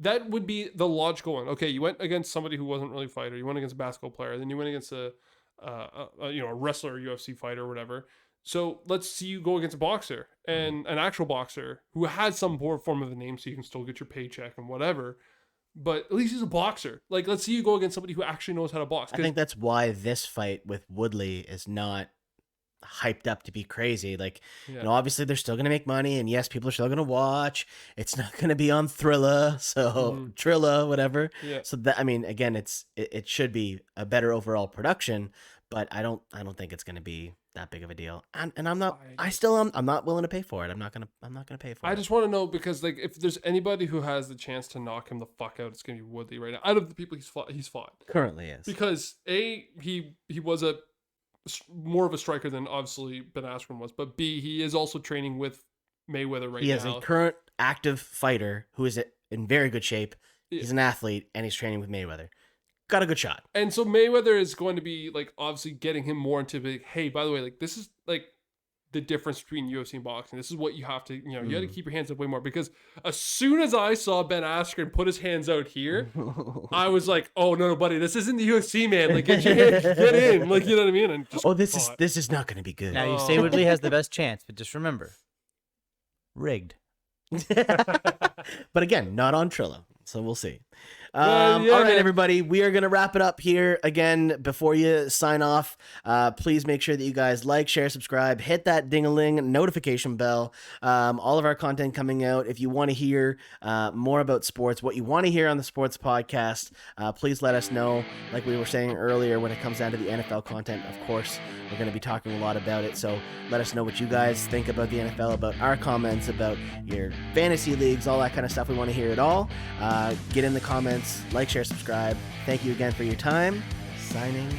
that would be the logical one. Okay, you went against somebody who wasn't really a fighter. You went against a basketball player. Then you went against a wrestler, or UFC fighter, or whatever. So let's see you go against a boxer and an actual boxer who has some form of a name, so you can still get your paycheck and whatever. But at least he's a boxer. Like, let's see you go against somebody who actually knows how to box. I think that's why this fight with Woodley is not hyped up to be crazy. Like, obviously they're still gonna make money, and yes, people are still gonna watch. It's not gonna be on Thrilla, so Trilla, whatever. Yeah. So that, I mean, again, it should be a better overall production, but I don't think it's gonna be that big of a deal. And I'm not. I'm not willing to pay for it. I'm not gonna pay for it. I just want to know, because like if there's anybody who has the chance to knock him the fuck out, it's gonna be Woodley right now. Out of the people he's fought currently is, because he was a more of a striker than obviously Ben Askren was, but B, he is also training with Mayweather right now. He is a current active fighter who is in very good shape. Yeah. He's an athlete, and he's training with Mayweather. Got a good shot. And so Mayweather is going to be like obviously getting him more into like, hey, by the way, like this is like the difference between UFC and boxing. This is what you have to, you got to keep your hands up way more, because as soon as I saw Ben Askren put his hands out here, I was like, oh no, buddy, this isn't the UFC, man. Like get in, like, you know what I mean? And just this is not going to be good. Now you say Woodley has the best chance, but just remember, rigged. But again, not on Trilla, so we'll see. Well, yeah, all right, man. everybody, we are going to wrap it up here. Again, before you sign off, please make sure that you guys like, share, subscribe, hit that ding-a-ling notification bell. All of our content coming out. If you want to hear more about sports, what you want to hear on the sports podcast, please let us know. Like we were saying earlier, when it comes down to the NFL content, of course, we're going to be talking a lot about it. So let us know what you guys think about the NFL, about our comments, about your fantasy leagues, all that kind of stuff. We want to hear it all. Get in the comments, like, share, subscribe. Thank you again for your time. Signing